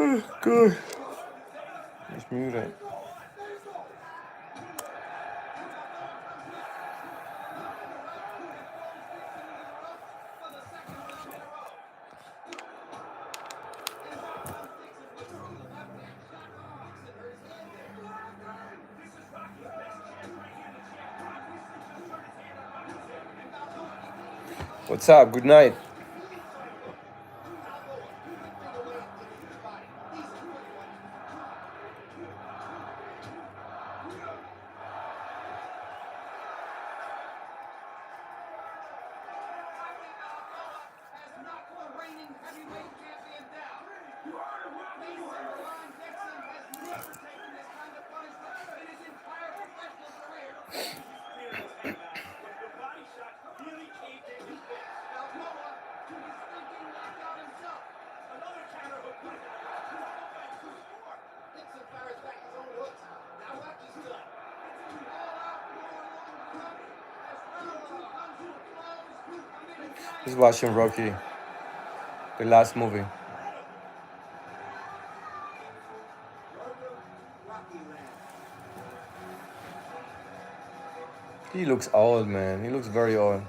Good. Let's mute it. What's up? Good night. He's watching Rocky, the last movie. He looks old, man. He looks very old.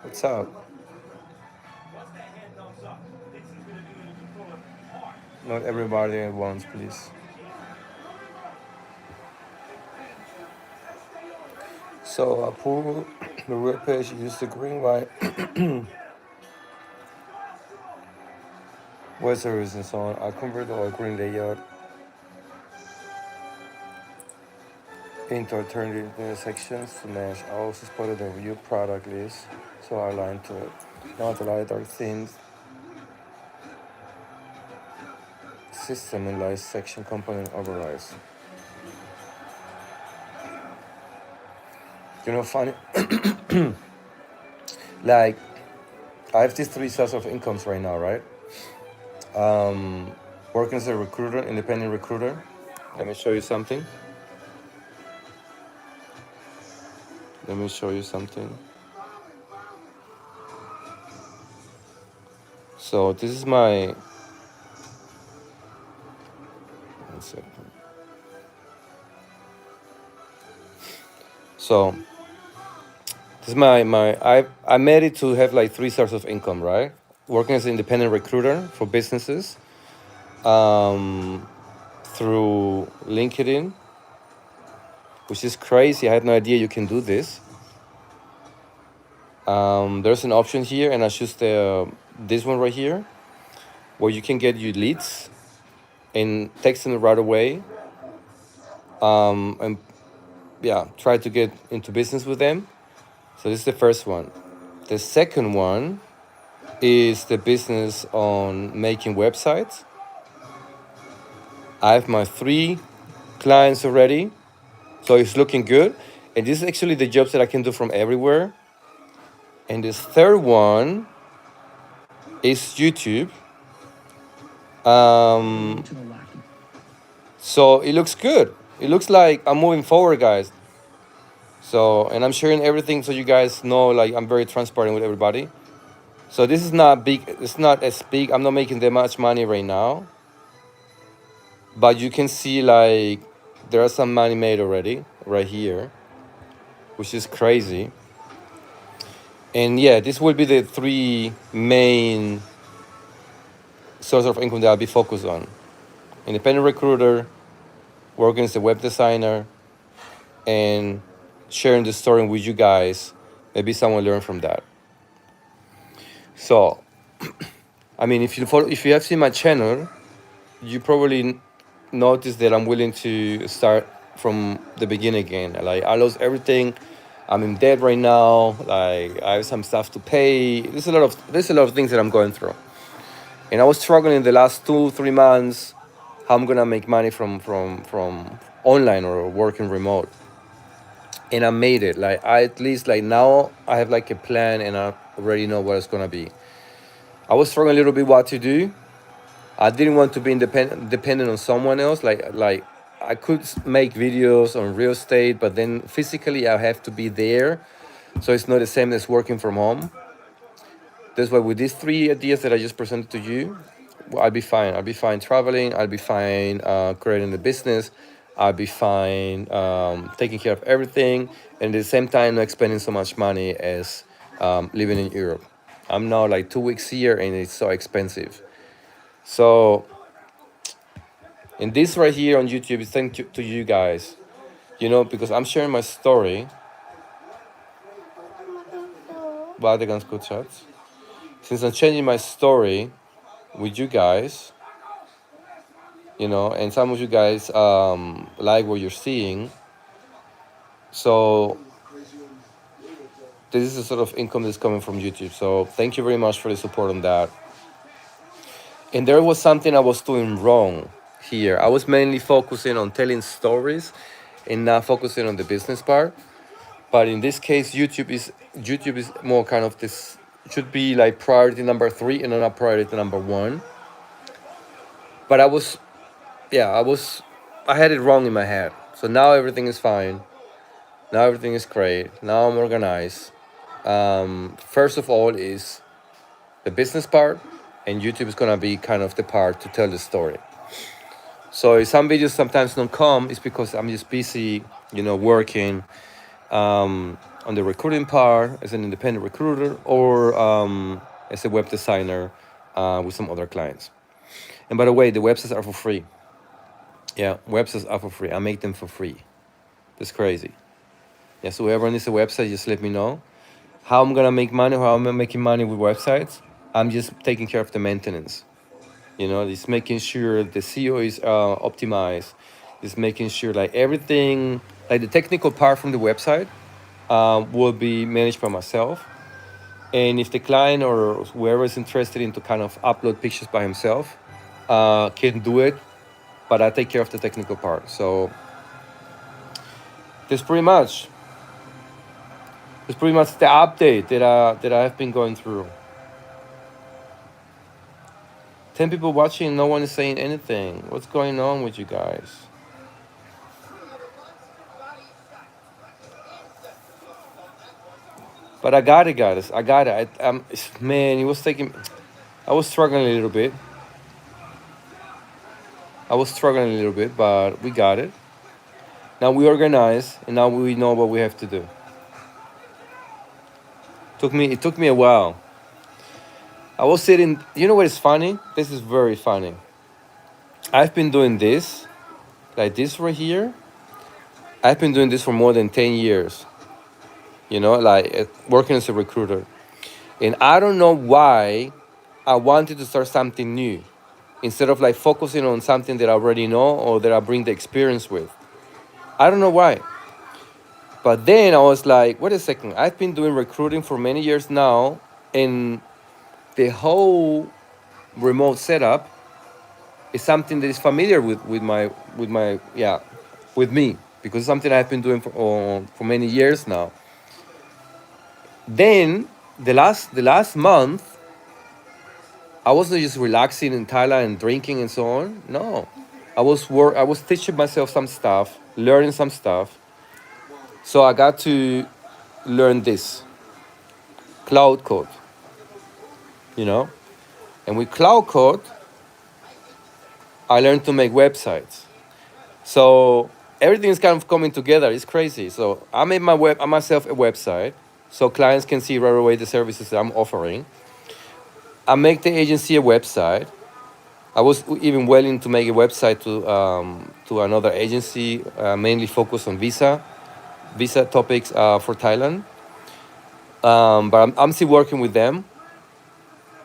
What's up? Not everybody at once, please. So I pull the red page, use the green white wizards and so on. I convert all green layout into alternative sections to match. I also spotted the view product list, so I aligned to it. Now the light dark themes system and light section component overrides. You know, funny, like I have these 3 sources of incomes right now, right? Working as a recruiter, independent recruiter. Let me show you something. So this is my, one second. So this is I made it to have like 3 sources of income, right? Working as an independent recruiter for businesses through LinkedIn, which is crazy. I had no idea you can do this. There's an option here, and I choose this one right here, where you can get your leads and text them right away, and yeah, try to get into business with them. So this is the first one. The second one is the business on making websites. I have my 3 clients already, so it's looking good. And this is actually the jobs that I can do from everywhere. And this third one is YouTube. So it looks good. It looks like I'm moving forward, guys. So, and I'm sharing everything so you guys know, like, I'm very transparent with everybody. So this is not big. It's not as big. I'm not making that much money right now. But you can see, like, there are some money made already right here, which is crazy. And yeah, this will be the 3 main sources of income that I'll be focused on. Independent recruiter, working as a web designer, and sharing the story with you guys. Maybe someone learn from that. So, I mean, if you have seen my channel, you probably notice that I'm willing to start from the beginning again. Like, I lost everything. I'm in debt right now. Like, I have some stuff to pay. There's a lot of things that I'm going through. And I was struggling the last 2-3 months how I'm gonna make money from online or working remote. And I made it. Like, I at least, like, now I have like a plan and I already know what it's gonna be. I was struggling a little bit what to do. I didn't want to be dependent on someone else. Like I could make videos on real estate, but then physically I have to be there. So it's not the same as working from home. That's why with these three ideas that I just presented to you, well, I'll be fine. I'll be fine traveling. I'll be fine creating the business. I'll be fine taking care of everything, and at the same time not spending so much money as living in Europe. I'm now like 2 weeks here, and it's so expensive. So, in this right here on YouTube, is thank you to you guys. Because I'm sharing my story. Warte ganz kurz, Schatz. Since I'm changing my story with you guys, and some of you guys like what you're seeing. So this is the sort of income that's coming from YouTube. So thank you very much for the support on that. And there was something I was doing wrong here. I was mainly focusing on telling stories and not focusing on the business part. But in this case, YouTube is more kind of this, should be like priority number 3 and not priority number 1. But I had it wrong in my head. So now everything is fine. Now everything is great. Now I'm organized. First of all is the business part, and YouTube is gonna be kind of the part to tell the story. So if some videos sometimes don't come, it's because I'm just busy, working on the recruiting part as an independent recruiter or as a web designer with some other clients. And by the way, the websites are for free. Yeah, websites are for free. I make them for free. That's crazy. Yeah, so whoever needs a website, just let me know. How I'm gonna make money, how I'm making money with websites, I'm just taking care of the maintenance. Just making sure the SEO is optimized. Just making sure like everything, like the technical part from the website will be managed by myself. And if the client or whoever is interested in to kind of upload pictures by himself, can do it, but I take care of the technical part. So that's pretty much the update that I've been going through. 10 people watching, no one is saying anything. What's going on with you guys? But I got it, guys. I got it. Man, I was struggling a little bit. But we got it. Now we organize, and now we know what we have to do. It took me a while. I was sitting. You know what is funny? This is very funny. I've been doing this, like this right here. I've been doing this for more than 10 years. Like working as a recruiter. And I don't know why I wanted to start something new instead of like focusing on something that I already know or that I bring the experience with. I don't know why. But then I was like, wait a second, I've been doing recruiting for many years now, and the whole remote setup is something that is familiar with me, because it's something I've been doing for many years now. Then the last month, I wasn't just relaxing in Thailand and drinking and so on. No, I was teaching myself some stuff, learning some stuff. So I got to learn this cloud code, and with cloud code, I learned to make websites. So everything is kind of coming together. It's crazy. So I made myself a website so clients can see right away the services that I'm offering. I make the agency a website. I was even willing to make a website to another agency, mainly focused on visa topics for Thailand. But I'm still working with them.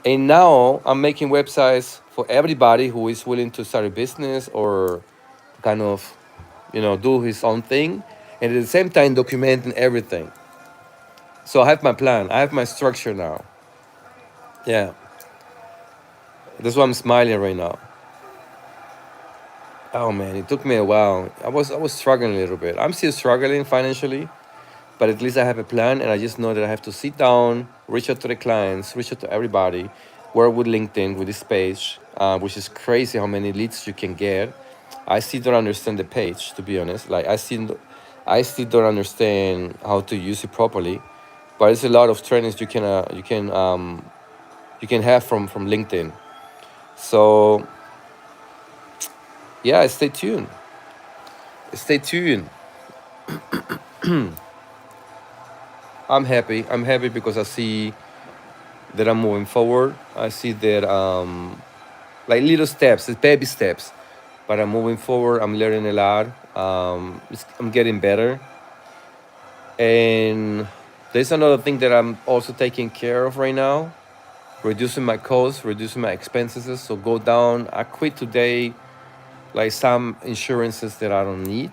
And now I'm making websites for everybody who is willing to start a business or kind of, do his own thing. And at the same time, documenting everything. So I have my plan. I have my structure now. Yeah. That's why I'm smiling right now. Oh man, it took me a while. I was struggling a little bit. I'm still struggling financially, but at least I have a plan, and I just know that I have to sit down, reach out to the clients, reach out to everybody, work with LinkedIn with this page, which is crazy how many leads you can get. I still don't understand the page, to be honest. Like I still don't understand how to use it properly, but it's a lot of trainings you can you can have from LinkedIn. So yeah, stay tuned. Stay tuned. I'm happy. I'm happy because I see that I'm moving forward. I see that like little steps, it's baby steps, but I'm moving forward. I'm learning a lot. I'm getting better. And there's another thing that I'm also taking care of right now, reducing my costs, reducing my expenses. So go down. I quit today, like some insurances that I don't need,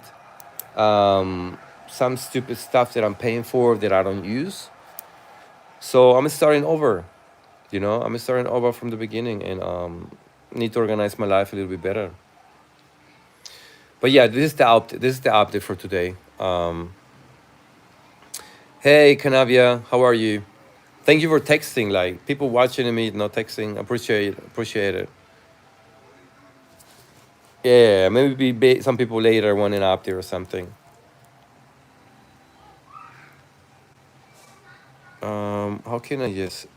some stupid stuff that I'm paying for that I don't use. So I'm starting over. I'm starting over from the beginning, and need to organize my life a little bit better. But yeah, this is the update. This is the update for today. Hey, Canavia, how are you? Thank you for texting. Like people watching me, not texting. Appreciate it. Yeah, maybe some people later want an update or something. How can I just?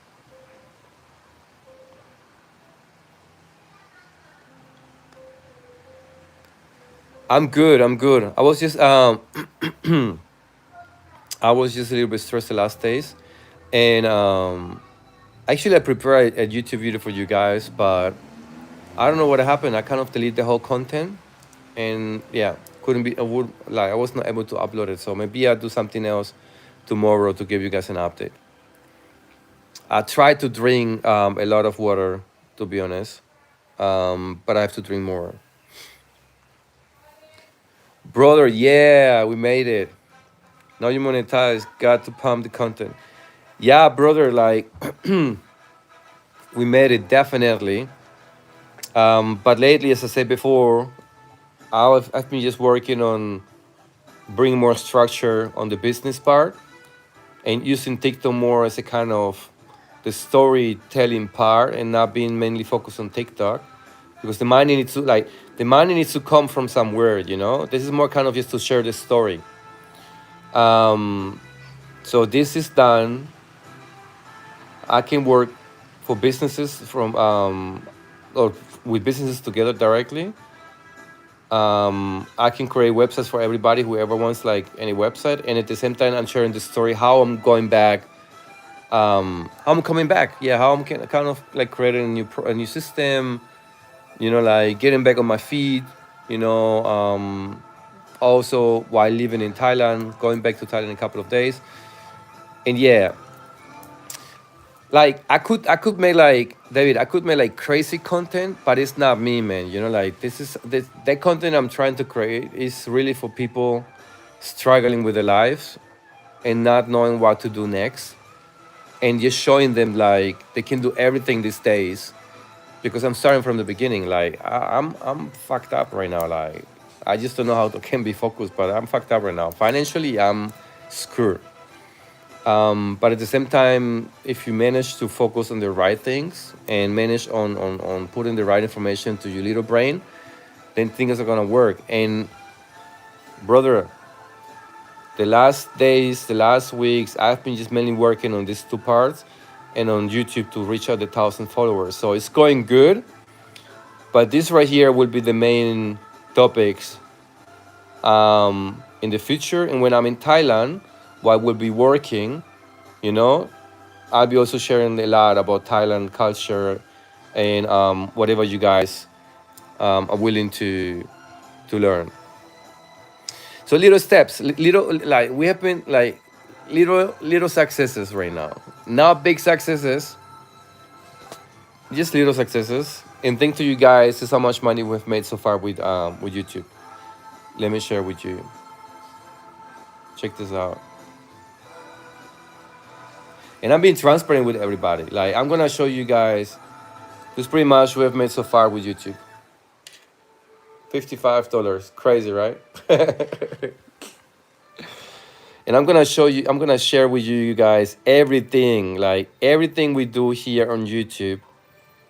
I'm good. I'm good. I was just a little bit stressed the last days, and actually I prepared a YouTube video for you guys, but I don't know what happened. I kind of deleted the whole content, and yeah, couldn't be. I was not able to upload it. So maybe I'll do something else tomorrow to give you guys an update. I try to drink a lot of water, to be honest, but I have to drink more. Brother, yeah, we made it. Now you monetize. Got to pump the content. Yeah, brother, like we made it definitely. But lately, as I said before, I've been just working on bringing more structure on the business part and using TikTok more as a kind of the storytelling part and not being mainly focused on TikTok because the money needs to come from somewhere. This is more kind of just to share the story. Um, so this is done. I can work for businesses or with businesses together directly. I can create websites for everybody, whoever wants like any website, and at the same time, I'm sharing the story how I'm going back, how I'm coming back. Yeah, how I'm kind of like creating a new system. Like getting back on my feet. You know, also while living in Thailand, going back to Thailand in a couple of days, and yeah, like I could make like David, I could make like crazy content, but it's not me, man. Like that content I'm trying to create is really for people struggling with their lives and not knowing what to do next, and just showing them like they can do everything these days. Because I'm starting from the beginning. Like I'm fucked up right now. Like I just don't know how to can be focused, but I'm fucked up right now. Financially, I'm screwed. But at the same time, if you manage to focus on the right things and manage on putting the right information to your little brain, then things are gonna work. And brother, the last days, the last weeks, I've been just mainly working on these two parts and on YouTube to reach out the 1,000 followers. So it's going good, but this right here will be the main topics in the future. And when I'm in Thailand, what will be working, you know, I'll be also sharing a lot about Thailand culture and whatever you guys are willing to learn. So little steps, little like we have been like little successes right now. Not big successes, just little successes. And thanks to you guys, is how much money we've made so far with YouTube. Let me share with you. Check this out. And I'm being transparent with everybody. Like I'm gonna show you guys. This pretty much we have made so far with YouTube. $55. Crazy, right? And I'm gonna show you. I'm gonna share with you guys everything, like everything we do here on YouTube.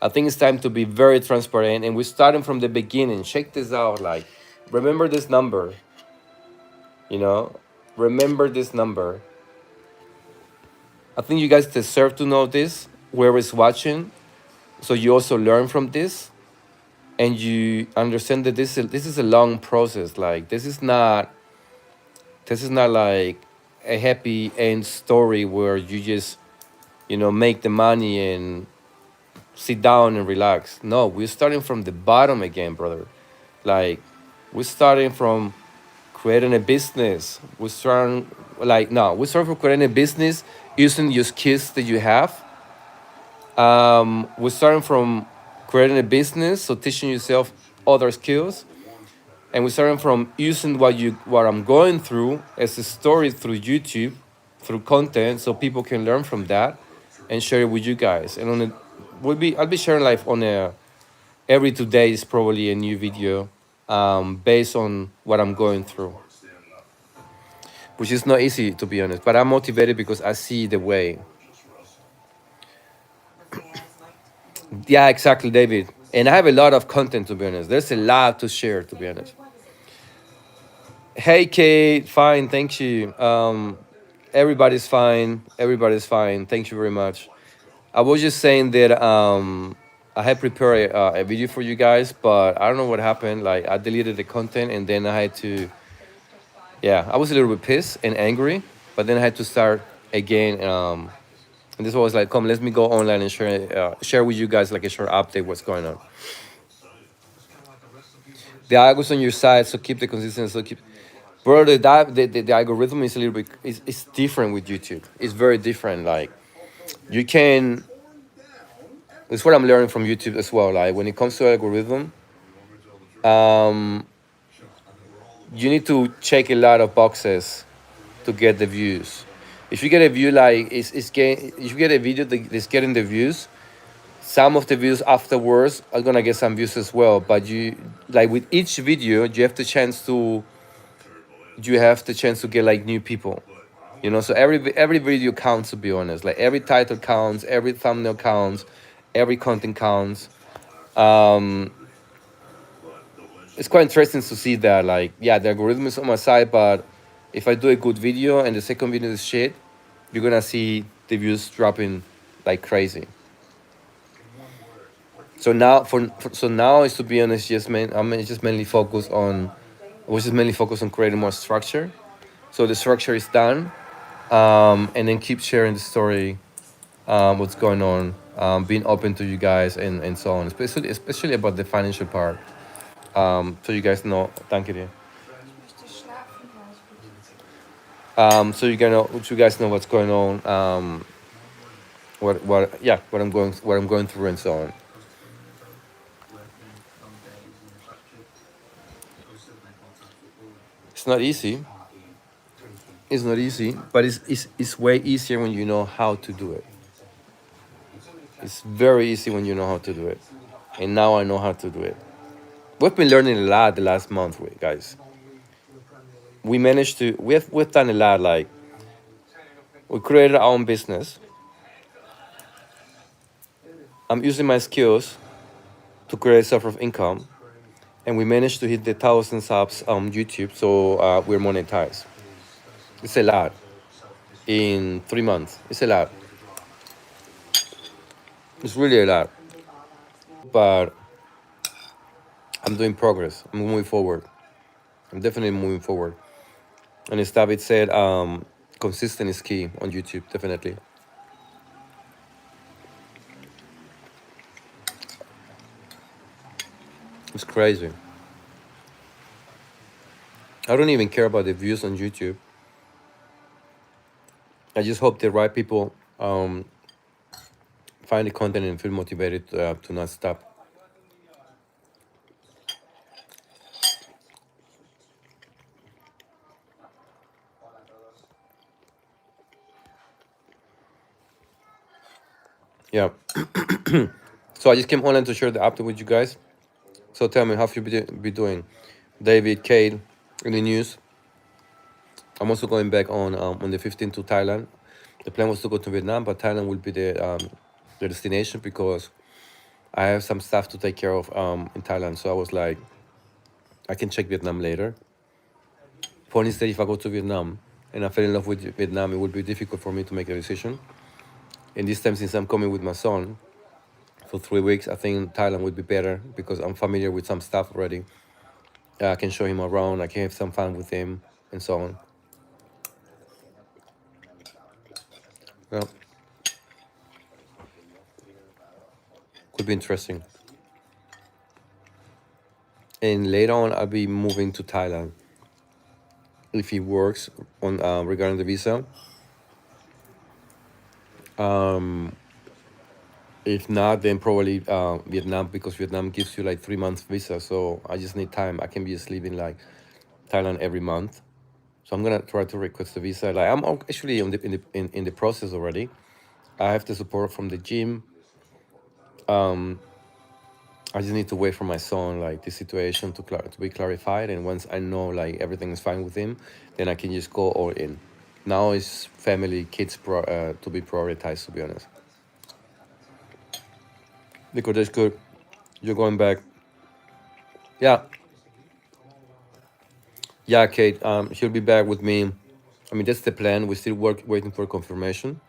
I think it's time to be very transparent, and we're starting from the beginning. Check this out. Like, remember this number. You know, remember this number. I think you guys deserve to know this. whoever is watching, so you also learn from this, and you understand that this is a long process. Like this is not like a happy end story where you just make the money and sit down and relax. No, we're starting from the bottom again, brother. Like we're starting from creating a business. We're starting from creating a business using your skills that you have. We're starting from creating a business, so teaching yourself other skills, and we're starting from using what I'm going through as a story through YouTube, through content, so people can learn from that and share it with you guys. And I'll be sharing live on a every 2 days probably a new video, based on what I'm going through, which is not easy to be honest. But I'm motivated because I see the way. Yeah, exactly, David. And I have a lot of content to be honest. There's a lot to share to be honest. Hey, Kate. Fine, thank you. Everybody's fine. Everybody's fine. Thank you very much. I was just saying that I had prepared a video for you guys, but I don't know what happened. Like I deleted the content, and then I had to. Yeah, I was a little bit pissed and angry, but then I had to start again. And this was like, come, let me go online and share with you guys like a short update what's going on. The algorithm's on your side, so keep the consistency. So keep, bro. The algorithm is a little bit is different with YouTube. It's very different. Like you can. It's what I'm learning from YouTube as well. Like when it comes to algorithm, um, you need to check a lot of boxes to get the views. If you get a view like if you get a video that's getting the views, some of the views afterwards are gonna get some views as well. But you like with each video, you have the chance to get like new people. So every video counts to be honest. Like every title counts, every thumbnail counts, every content counts. Um, it's quite interesting to see that. Like yeah, the algorithm is on my side, but if I do a good video and the second video is shit, you're gonna see the views dropping like crazy. So now, so now is to be honest, I'm just mainly focused on, I was just mainly focused on creating more structure. So the structure is done, and then keep sharing the story, what's going on, being open to you guys and so on, especially about the financial part. So you guys know, thank you. Dear. So you guys know what's going on, what I'm going through and so on. It's not easy. It's not easy, but it's way easier when you know how to do it. It's very easy when you know how to do it. And now I know how to do it. We've been learning a lot the last month, guys. We've done a lot. Like we created our own business. I'm using my skills to create a source of income, and we managed to hit the 1,000 subs on YouTube. So we're monetized. It's a lot in 3 months. It's a lot. It's really a lot. But I'm doing progress. I'm moving forward. I'm definitely moving forward. And as David said, consistent is key on YouTube, definitely. It's crazy. I don't even care about the views on YouTube. I just hope the right people find the content and feel motivated to not stop. Yeah. So I just came online to share the update with you guys. So tell me, how you be doing? David, Kate, any news? I'm also going back on the 15th to Thailand. The plan was to go to Vietnam, but Thailand will be the destination because I have some stuff to take care of in Thailand. So I was like, I can check Vietnam later. Point is that if I go to Vietnam and I fell in love with Vietnam, it would be difficult for me to make a decision. And this time, since I'm coming with my son for 3 weeks, I think Thailand would be better because I'm familiar with some stuff already. I can show him around. I can have some fun with him and so on. Yeah, could be interesting. And later on, I'll be moving to Thailand if he works on regarding the visa. If not, then probably Vietnam, because Vietnam gives you like 3 months visa. So I just need time. I can be just leaving like Thailand every month. So I'm gonna try to request the visa. Like I'm actually in the process already. I have the support from the gym. I just need to wait for my son, like the situation to be clarified. And once I know like everything is fine with him, then I can just go all in. Now it's family, kids to be prioritized. To be honest, Nico, that's good. You're going back. Yeah, yeah, Kate. She'll be back with me. I mean, that's the plan. We're still waiting for confirmation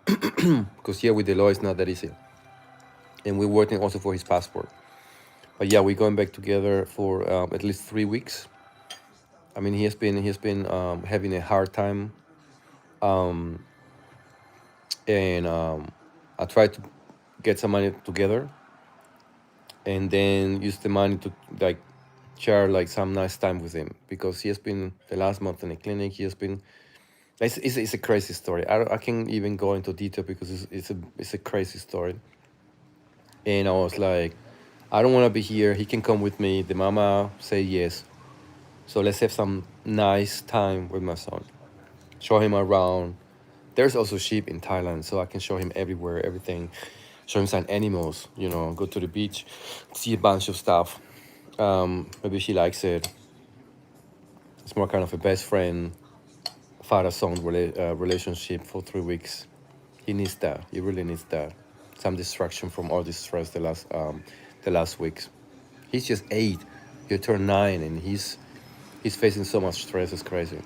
because here with the law, it's not that easy, and we're waiting also for his passport. But yeah, we're going back together for at least 3 weeks. I mean, he has been having a hard time, and I tried to get some money together, and then use the money to like share like some nice time with him because he has been the last month in the clinic. He has been. It's a crazy story. I can't even go into detail because it's a crazy story. And I was like, I don't want to be here. He can come with me. The mama say yes. So let's have some nice time with my son. Show him around. There's also sheep in Thailand, so I can show him everywhere, everything. Show him some animals, go to the beach, see a bunch of stuff. Maybe she likes it. It's more kind of a best friend, father-son relationship for 3 weeks. He needs that. He really needs that. Some distraction from all this stress the last weeks. He's just 8. He turned 9, and he's facing so much stress. It's crazy.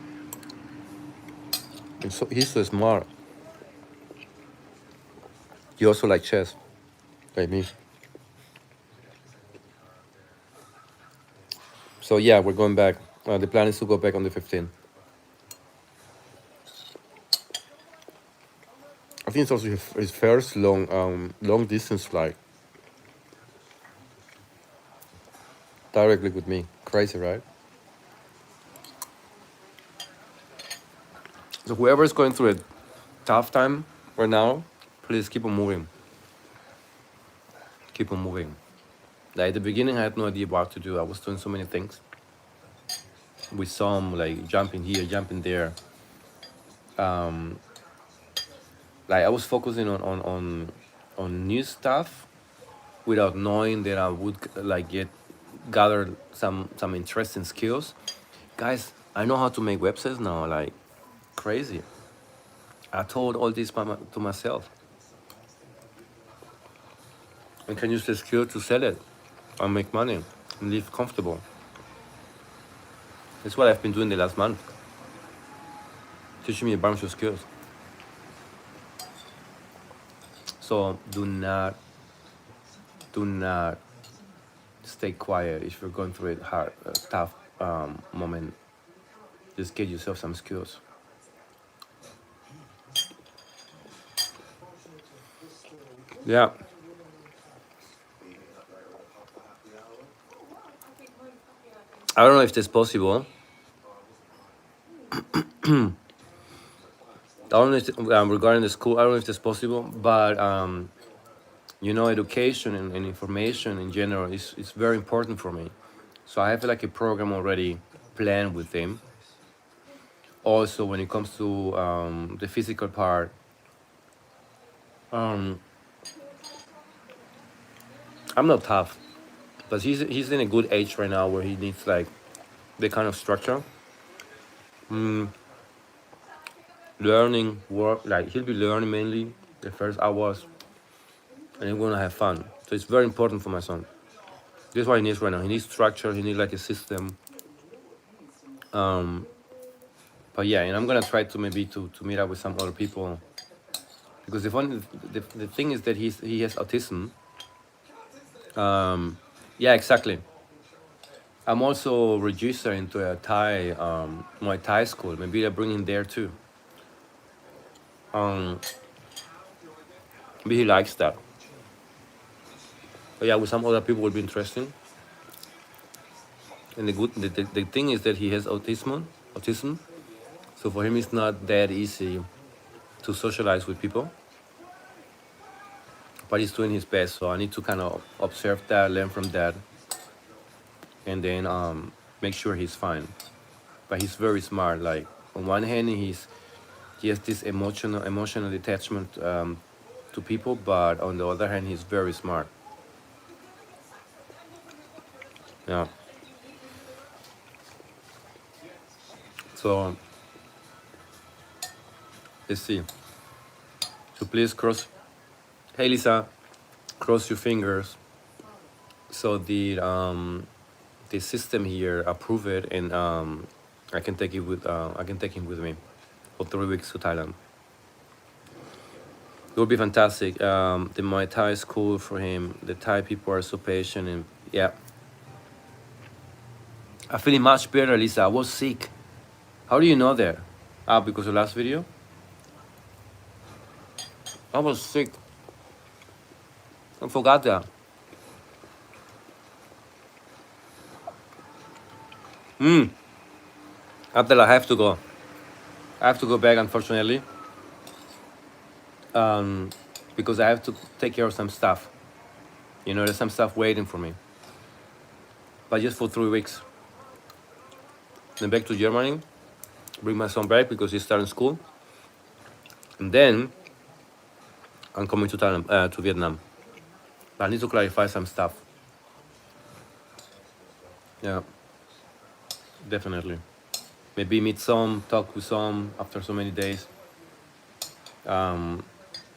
And so he's so smart. He also like chess, like me. So yeah, we're going back. The plan is to go back on the 15th. I think it's also his first long distance flight directly with me. Crazy, right? So whoever is going through a tough time right now, please keep on moving. Keep on moving. Like at the beginning, I had no idea what to do. I was doing so many things. With some like jumping here, jumping there. Like I was focusing on new stuff without knowing that I would like gather some interesting skills. Guys, I know how to make websites now. Like crazy. I told all this to myself. I can use the skill to sell it and make money and live comfortable. That's what I've been doing the last month. Teaching me a bunch of skills. So do not stay quiet if you're going through a tough moment. Just get yourself some skills. Yeah. I don't know if that's possible. I don't know if, regarding the school, I don't know if that's possible, but education and information in general is very important for me. So I have like a program already planned with them. Also, when it comes to the physical part, um, I'm not tough, but he's in a good age right now where he needs like the kind of structure, learning work. Like he'll be learning mainly the first hours, and he's gonna have fun. So it's very important for my son. This is what he needs right now. He needs structure. He needs like a system. But yeah, and I'm gonna try to maybe to meet up with some other people because the thing is that he has autism. Yeah, exactly. I'm also registered into a Thai Muay Thai school. Maybe I bring him there too. Um, maybe he likes that. But yeah, with some other people would be interesting. And the thing is that he has autism. So for him, it's not that easy to socialize with people. But he's doing his best. So I need to kind of observe that, learn from that, and then make sure he's fine. But he's very smart. Like on one hand, he has this emotional attachment to people, but on the other hand, he's very smart. Yeah. So let's see. So please cross. Hey Lisa, cross your fingers so the system here approve it, and I can take him with me for 3 weeks to Thailand. It would be fantastic. The Muay Thai is cool for him. The Thai people are so patient, and yeah, I'm feeling much better, Lisa. I was sick. How do you know that? Ah, because of the last video? I was sick. I forgot that. Abdel, I have to go. I have to go back, unfortunately, because I have to take care of some stuff. You know, there's some stuff waiting for me. But just for 3 weeks. Then back to Germany, bring my son back because he's starting school. And then I'm coming to Thailand, to Vietnam. But I need to clarify some stuff. Yeah, definitely. Maybe meet some, talk with some after so many days. I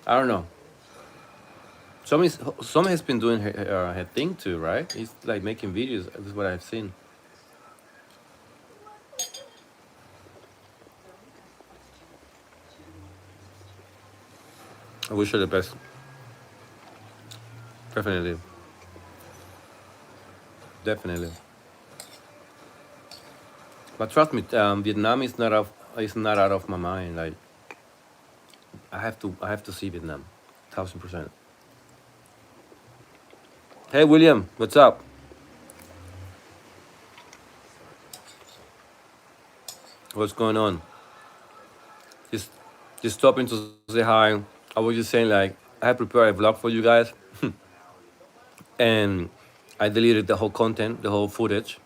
don't know. Some has been doing her thing too, right? He's like making videos. This is what I've seen. I wish her the best. Definitely. Definitely. But trust me, Vietnam is not out of my mind. Like I have to see Vietnam, 1000%. Hey William, what's up? What's going on? Just just stopping to say hi. I was just saying like I have prepared a vlog for you guys, and I deleted the whole content, the whole footage.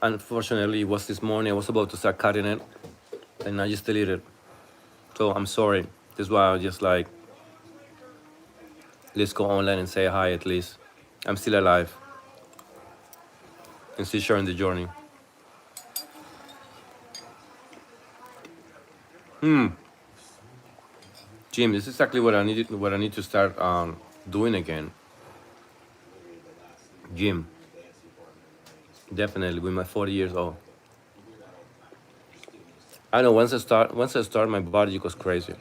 Unfortunately, it was this morning. I was about to start cutting it, and I just deleted. So I'm sorry. That's why I was just like, let's go online and say hi at least. I'm still alive and still sharing the journey. Jim, this is exactly what I needed. What I need to start doing again. Gym, definitely with my 40 years old. I know once I start, my body goes crazy.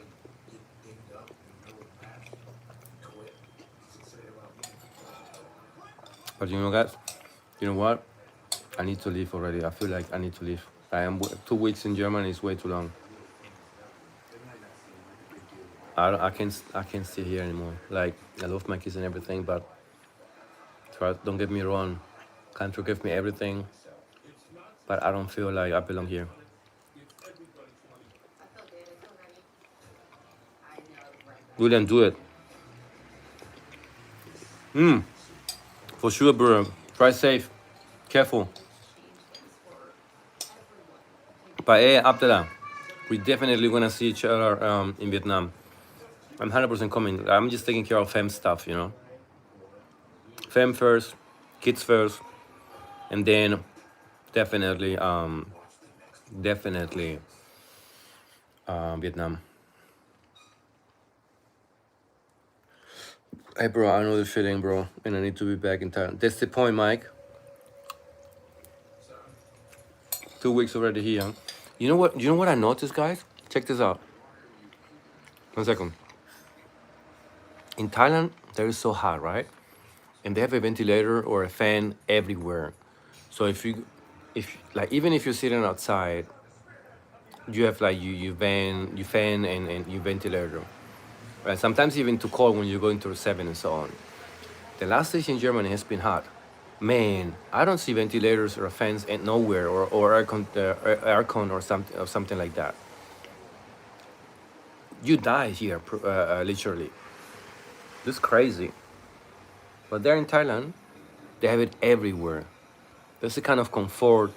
But you know, guys, you know what? I need to leave already. I feel like I need to leave. 2 weeks in Germany is way too long. I can't stay here anymore. Like I love my kids and everything, but don't get me wrong. Country gave me everything, but I don't feel like I belong here. William, do it. For sure, bro. Try safe. Careful. But hey, Abdullah, we definitely gonna see each other in Vietnam. I'm 100% coming. I'm just taking care of fam stuff, you know. Fam first, kids first, and then definitely, definitely Vietnam. Hey, bro, I know the feeling, bro, and I need to be back in Thailand. That's the point, Mike. 2 weeks already here. You know what? You know what I noticed, guys? Check this out. One second. In Thailand, there is so hot, right? And they have a ventilator or a fan everywhere. So if like even if you're sitting outside, you have like you fan and you ventilator. Right? Sometimes even too cold when you're going to the seven and so on. The last stage in Germany has been hot. Man, I don't see ventilators or fans at nowhere or aircon or something like that. You die here, literally. This is crazy. But there in Thailand, they have it everywhere. That's the kind of comfort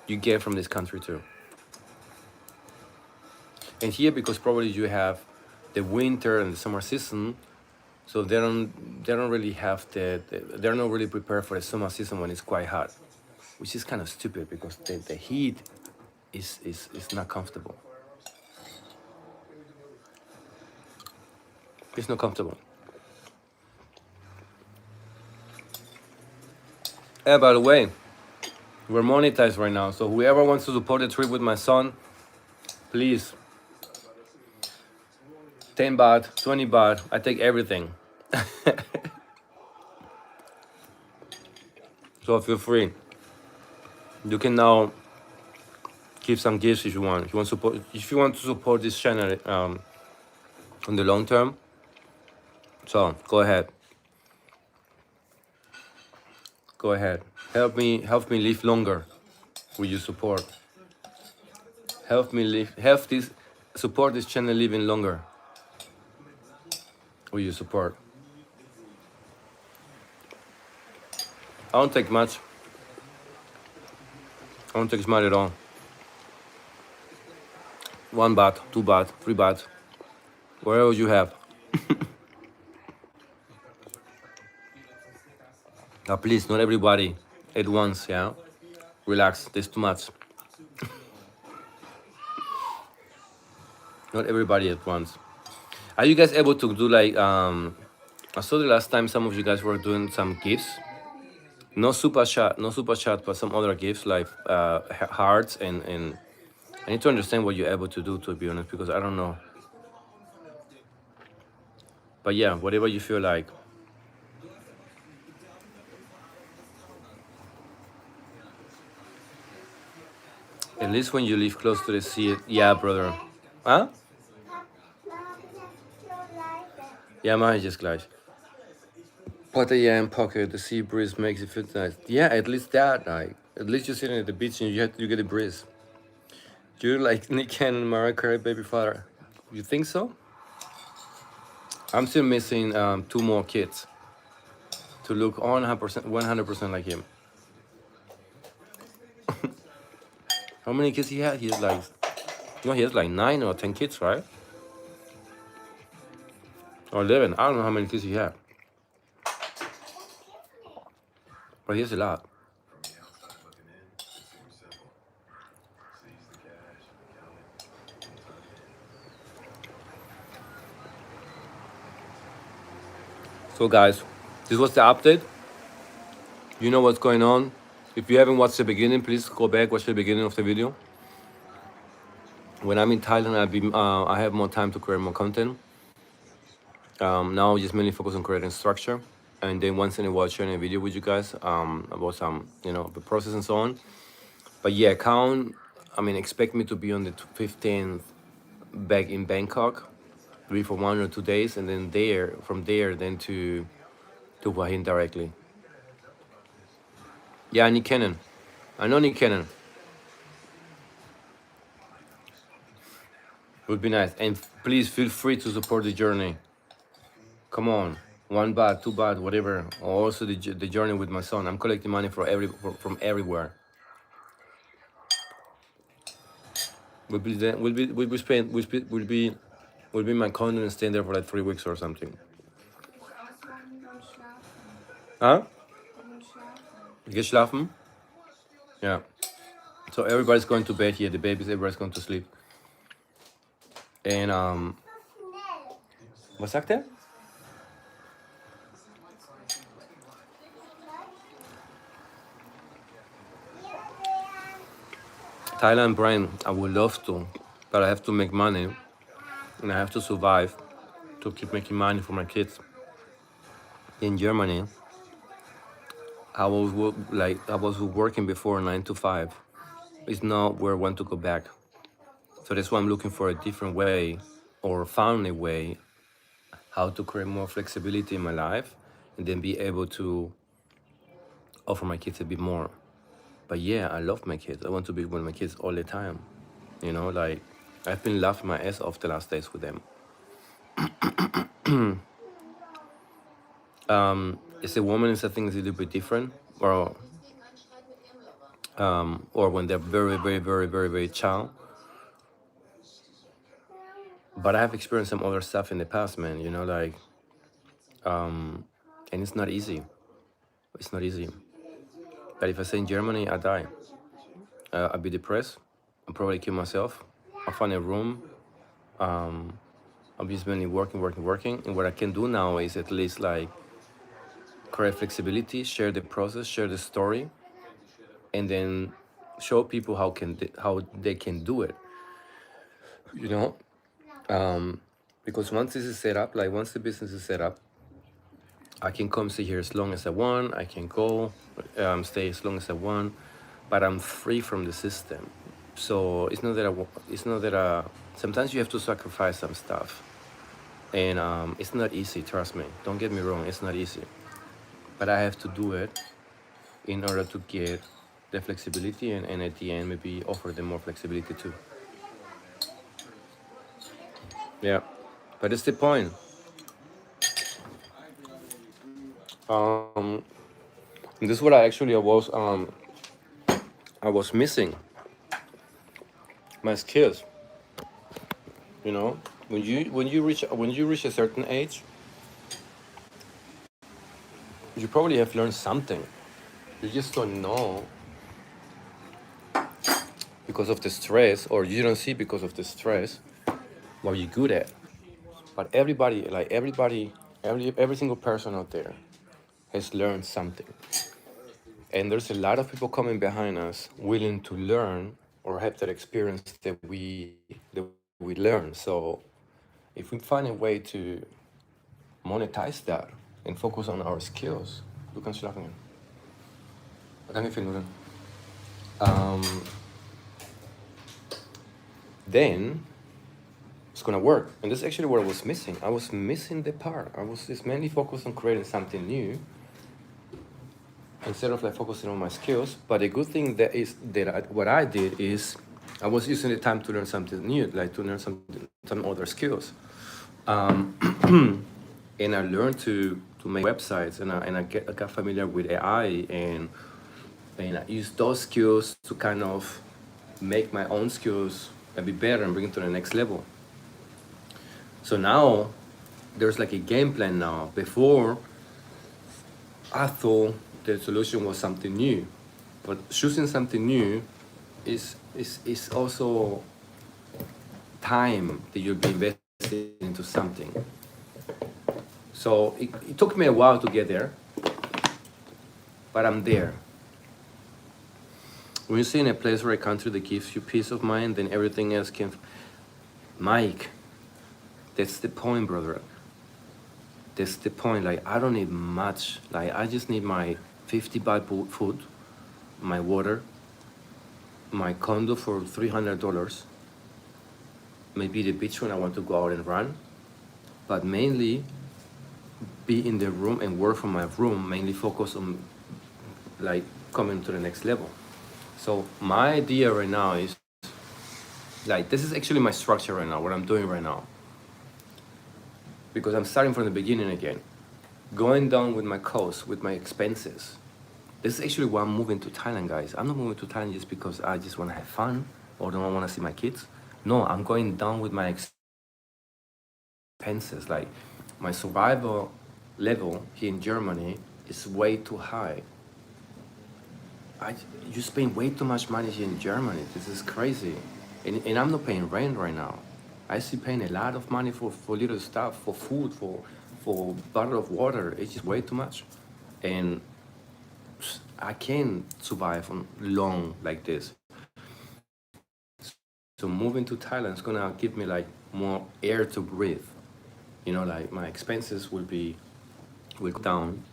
you get from this country too. And here, because probably you have the winter and the summer season, so they don't really have they're not really prepared for the summer season when it's quite hot, which is kind of stupid because the heat is not comfortable. It's not comfortable. By the way, we're monetized right now, so whoever wants to support the trip with my son, please, 10 baht, 20 baht, I take everything. So feel free. You can now give some gifts if you want. If you want to support this channel on the long term, so go ahead. Go ahead. Help me live longer with your support. Support this channel living longer with your support. I don't take much. I don't take much at all. 1 baht, 2 baht, 3 baht, whatever you have. Now please, not everybody at once, yeah? Relax, there's too much. Not everybody at once. Are you guys able to do like, I saw the last time some of you guys were doing some gifts. No super chat, but some other gifts like hearts and I need to understand what you're able to do, to be honest, because I don't know. But yeah, whatever you feel like. At least when you live close to the sea, yeah, brother. Huh? Ja, mache ich jetzt gleich. Pattaya in pocket, the sea breeze makes it feel nice. Yeah, at least that, like, at least you're sitting at the beach and you get a breeze. Do you like Nick Cannon, Mariah Carey, Baby Father? You think so? I'm still missing 2 more kids to look 100% like him. How many kids he had? He has like 9 or 10 kids, right? Or 11. I don't know how many kids he had. But he has a lot. So guys, this was the update. You know what's going on. If you haven't watched the beginning, please go back, watch the beginning of the video. When I'm in Thailand, I have more time to create more content. Now just mainly focus on creating structure, and then once in a while sharing a video with you guys about some, the process and so on. But yeah, expect me to be on the 15th back in Bangkok, maybe for 1 or 2 days, and then from there then to Hua Hin directly. Yeah, Nick Cannon. I know Nick Cannon. Would be nice. And please feel free to support the journey. Come on, 1 baht, 2 baht, whatever. Or also the journey with my son. I'm collecting money from everywhere. We'll be in my condo and staying there for like 3 weeks or something. Huh? Geschlafen? Yeah. So everybody's going to bed here. The babies, everybody's going to sleep. And was sagt er? Thailand, Brian, I would love to, but I have to make money. and I have to survive to keep making money for my kids. In Germany, I was working before 9 to 5. It's not where I want to go back. So that's why I'm looking for a different way, or found a way how to create more flexibility in my life, and then be able to offer my kids a bit more. But yeah, I love my kids. I want to be with my kids all the time. You know, like I've been laughing my ass off the last days with them. As a woman, I think it's a little bit different, or when they're very, very, very, very, very child. But I have experienced some other stuff in the past, man. You know, like, and it's not easy. It's not easy. But if I say in Germany, I die. I'll be depressed. I'll probably kill myself. I'll find a room. I'll be spending working, working, working. And what I can do now is at least like create flexibility, share the process, share the story, and then show people how they can do it. You know, because once this is set up, like once the business is set up, I can come stay here as long as I want. I can go stay as long as I want, but I'm free from the system. So it's not that it's not that sometimes you have to sacrifice some stuff, and it's not easy. Trust me. Don't get me wrong. It's not easy, but I have to do it in order to get the flexibility, and at the end maybe offer them more flexibility too. Yeah, but it's the point. This is what I was missing my skills. You know, when you reach a certain age, you probably have learned something. You just don't know because of the stress, or you don't see because of the stress what you're good at. But every single person out there has learned something. And there's a lot of people coming behind us willing to learn or have that experience that we learn. So if we find a way to monetize that and focus on our skills, du kannst schlafen gehen. Danke für den Nudeln. Then it's gonna work. And that's actually what I was missing. I was missing the part. I was just mainly focused on creating something new instead of like focusing on my skills. But the good thing what I did is I was using the time to learn something new, like to learn some other skills. And I learned to make websites, and I got familiar with AI, and I used those skills to kind of make my own skills a bit better and bring it to the next level. So now there's like a game plan now. Before, I thought the solution was something new, but choosing something new is also time that you'll be investing into something. So it took me a while to get there, but I'm there. When you're in a place or a country that gives you peace of mind, then everything else can. Mike, that's the point, brother. That's the point. Like, I don't need much. Like, I just need my 50 baht food, my water, my condo for $300, maybe the beach when I want to go out and run, but mainly be in the room and work from my room, mainly focus on like coming to the next level. So my idea right now is like, this is actually my structure right now, what I'm doing right now, because I'm starting from the beginning again, going down with my costs, with my expenses. This is actually why I'm moving to Thailand, guys. I'm not moving to Thailand just because I just want to have fun or don't want to see my kids. No, I'm going down with my expenses. Like, my survival level here in Germany is way too high. You spend way too much money here in Germany. This is crazy. And I'm not paying rent right now. I still paying a lot of money for little stuff, for food, for bottle of water. It's just way too much. And I can't survive on long like this. So moving to Thailand is gonna give me like more air to breathe. You know, like my expenses will go down.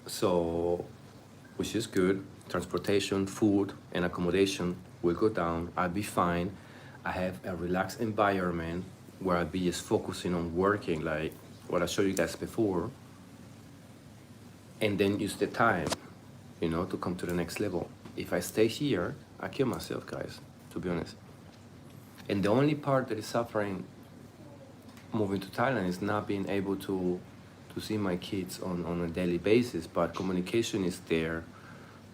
So, which is good. Transportation, food, and accommodation will go down. I'll be fine. I have a relaxed environment where I'll be just focusing on working, like what I showed you guys before, and then use the time, you know, to come to the next level. If I stay here, I kill myself, guys, to be honest. And the only part that is suffering moving to Thailand is not being able to see my kids on a daily basis, but communication is there,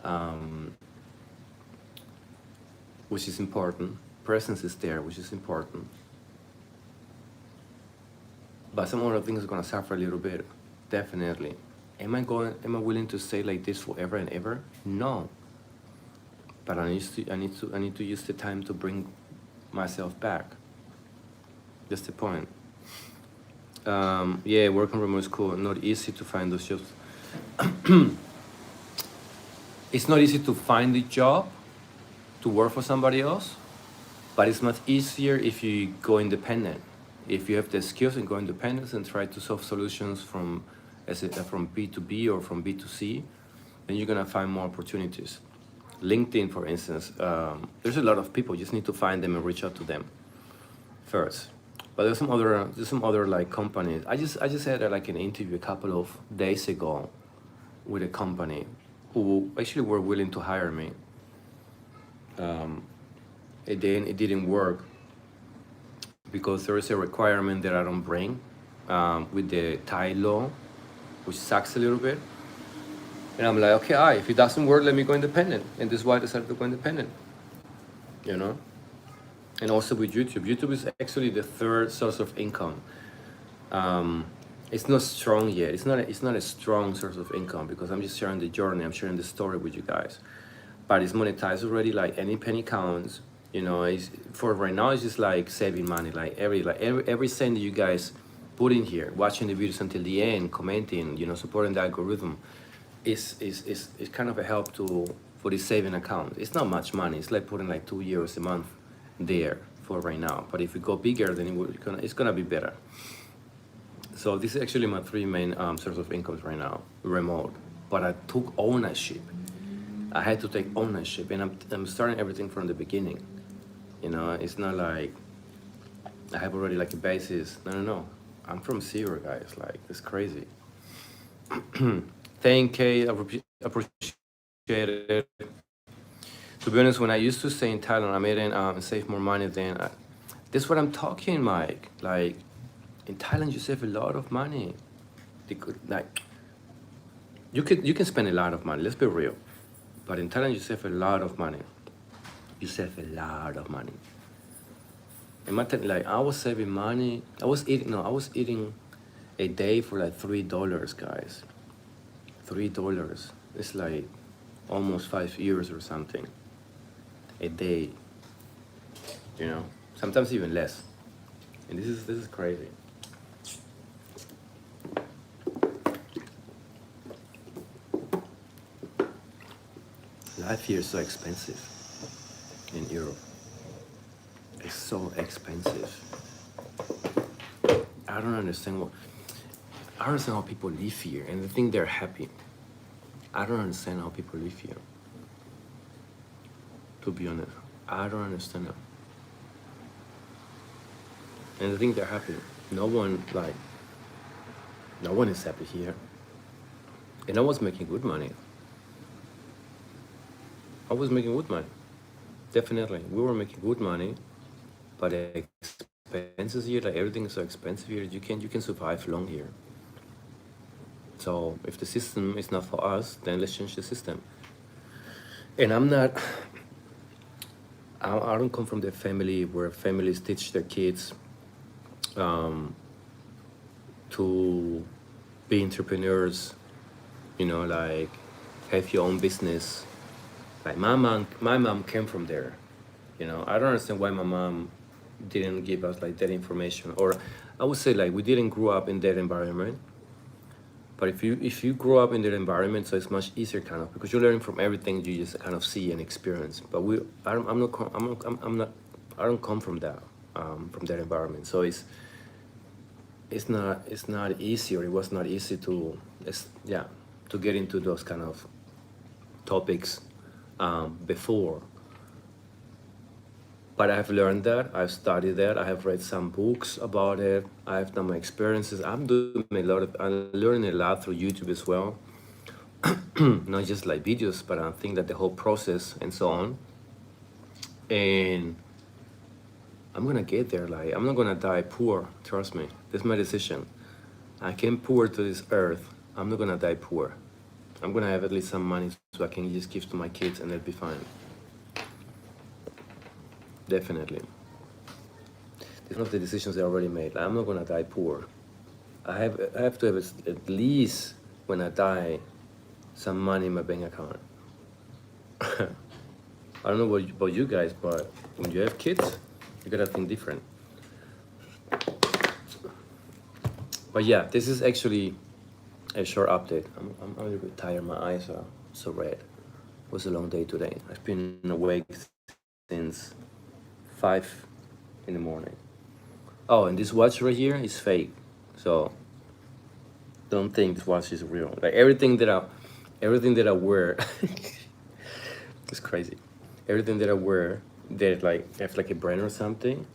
um, which is important. Presence is there, which is important. But some other things are gonna suffer a little bit, definitely. Am I willing to stay like this forever and ever? No. But I need to use the time to bring myself back. That's the point. Yeah, working remote is cool. Not easy to find those jobs. It's not easy to find the job to work for somebody else, but it's much easier if you go independent. If you have the skills and go independent and try to solve solutions from B2B or from B2C, then you're gonna find more opportunities. LinkedIn, for instance, there's a lot of people. You just need to find them and reach out to them first. But there's some other like companies. I just had like an interview a couple of days ago with a company who actually were willing to hire me. It didn't work because there is a requirement that I don't bring with the Thai law, which sucks a little bit. And I'm like, okay, if it doesn't work, let me go independent. And this is why I decided to go independent, you know? And also with YouTube. YouTube is actually the third source of income. It's not strong yet. It's not a strong source of income because I'm just sharing the journey. I'm sharing the story with you guys. But it's monetized already. Like any penny counts. You know, for right now, it's just like saving money. Like every cent that you guys put in here, watching the videos until the end, commenting, you know, supporting the algorithm, is kind of a help for the saving account. It's not much money. It's like putting like €2 a month there for right now. But if we go bigger, then it's gonna be better. So this is actually my three main source of incomes right now, remote. But I took ownership. I had to take ownership, and I'm starting everything from the beginning. You know, it's not like I have already like a basis. No. I'm from zero, guys. Like, it's crazy. Thank you. I appreciate it. To be honest, when I used to stay in Thailand, I made and save more money than. That's what I'm talking, Mike. Like, in Thailand, you save a lot of money. You can spend a lot of money. Let's be real. But in Thailand, you save a lot of money. You save a lot of money. Imagine, like, I was saving money. I was eating a day for like $3, guys. $3. It's like almost 5 years or something. A day. You know, sometimes even less. And this is crazy. Life here is so expensive in Europe. It's so expensive. I don't understand how people live here and they think they're happy. I don't understand how people live here. To be honest, I don't understand that. And they think they're happy. No one is happy here. And I was making good money. Definitely. We were making good money, but the expenses here, like everything is so expensive here, you can survive long here. So if the system is not for us, then let's change the system. And I don't come from the family where families teach their kids to be entrepreneurs, you know, like have your own business. Like my mom came from there, you know. I don't understand why my mom didn't give us like that information, or I would say like we didn't grow up in that environment. But if you grow up in that environment, so it's much easier kind of because you're learning from everything you just kind of see and experience. But I'm not I don't come from that environment. So it's not easy, or it was not easy to yeah, to get into those kind of topics before. But I've learned that, I've studied that, I have read some books about it, I've done my experiences. I'm learning a lot through YouTube as well. Not just like videos, but I think that the whole process and so on. And I'm gonna get there. Like, I'm not gonna die poor. Trust me. This is my decision. I came poor to this earth. I'm not gonna die poor. I'm gonna have at least some money so I can just give to my kids and they'll be fine. Definitely. It's one of the decisions I already made. I'm not gonna die poor. I have to have at least, when I die, some money in my bank account. I don't know about you guys, but when you have kids, you gotta think different. But yeah, this is actually a short update. I'm a little bit tired. My eyes are so red. It was a long day today. I've been awake since 5 in the morning. Oh, and this watch right here is fake. So don't think this watch is real. Like everything that I wear, it's crazy. Everything that I wear, that like have like a brand or something.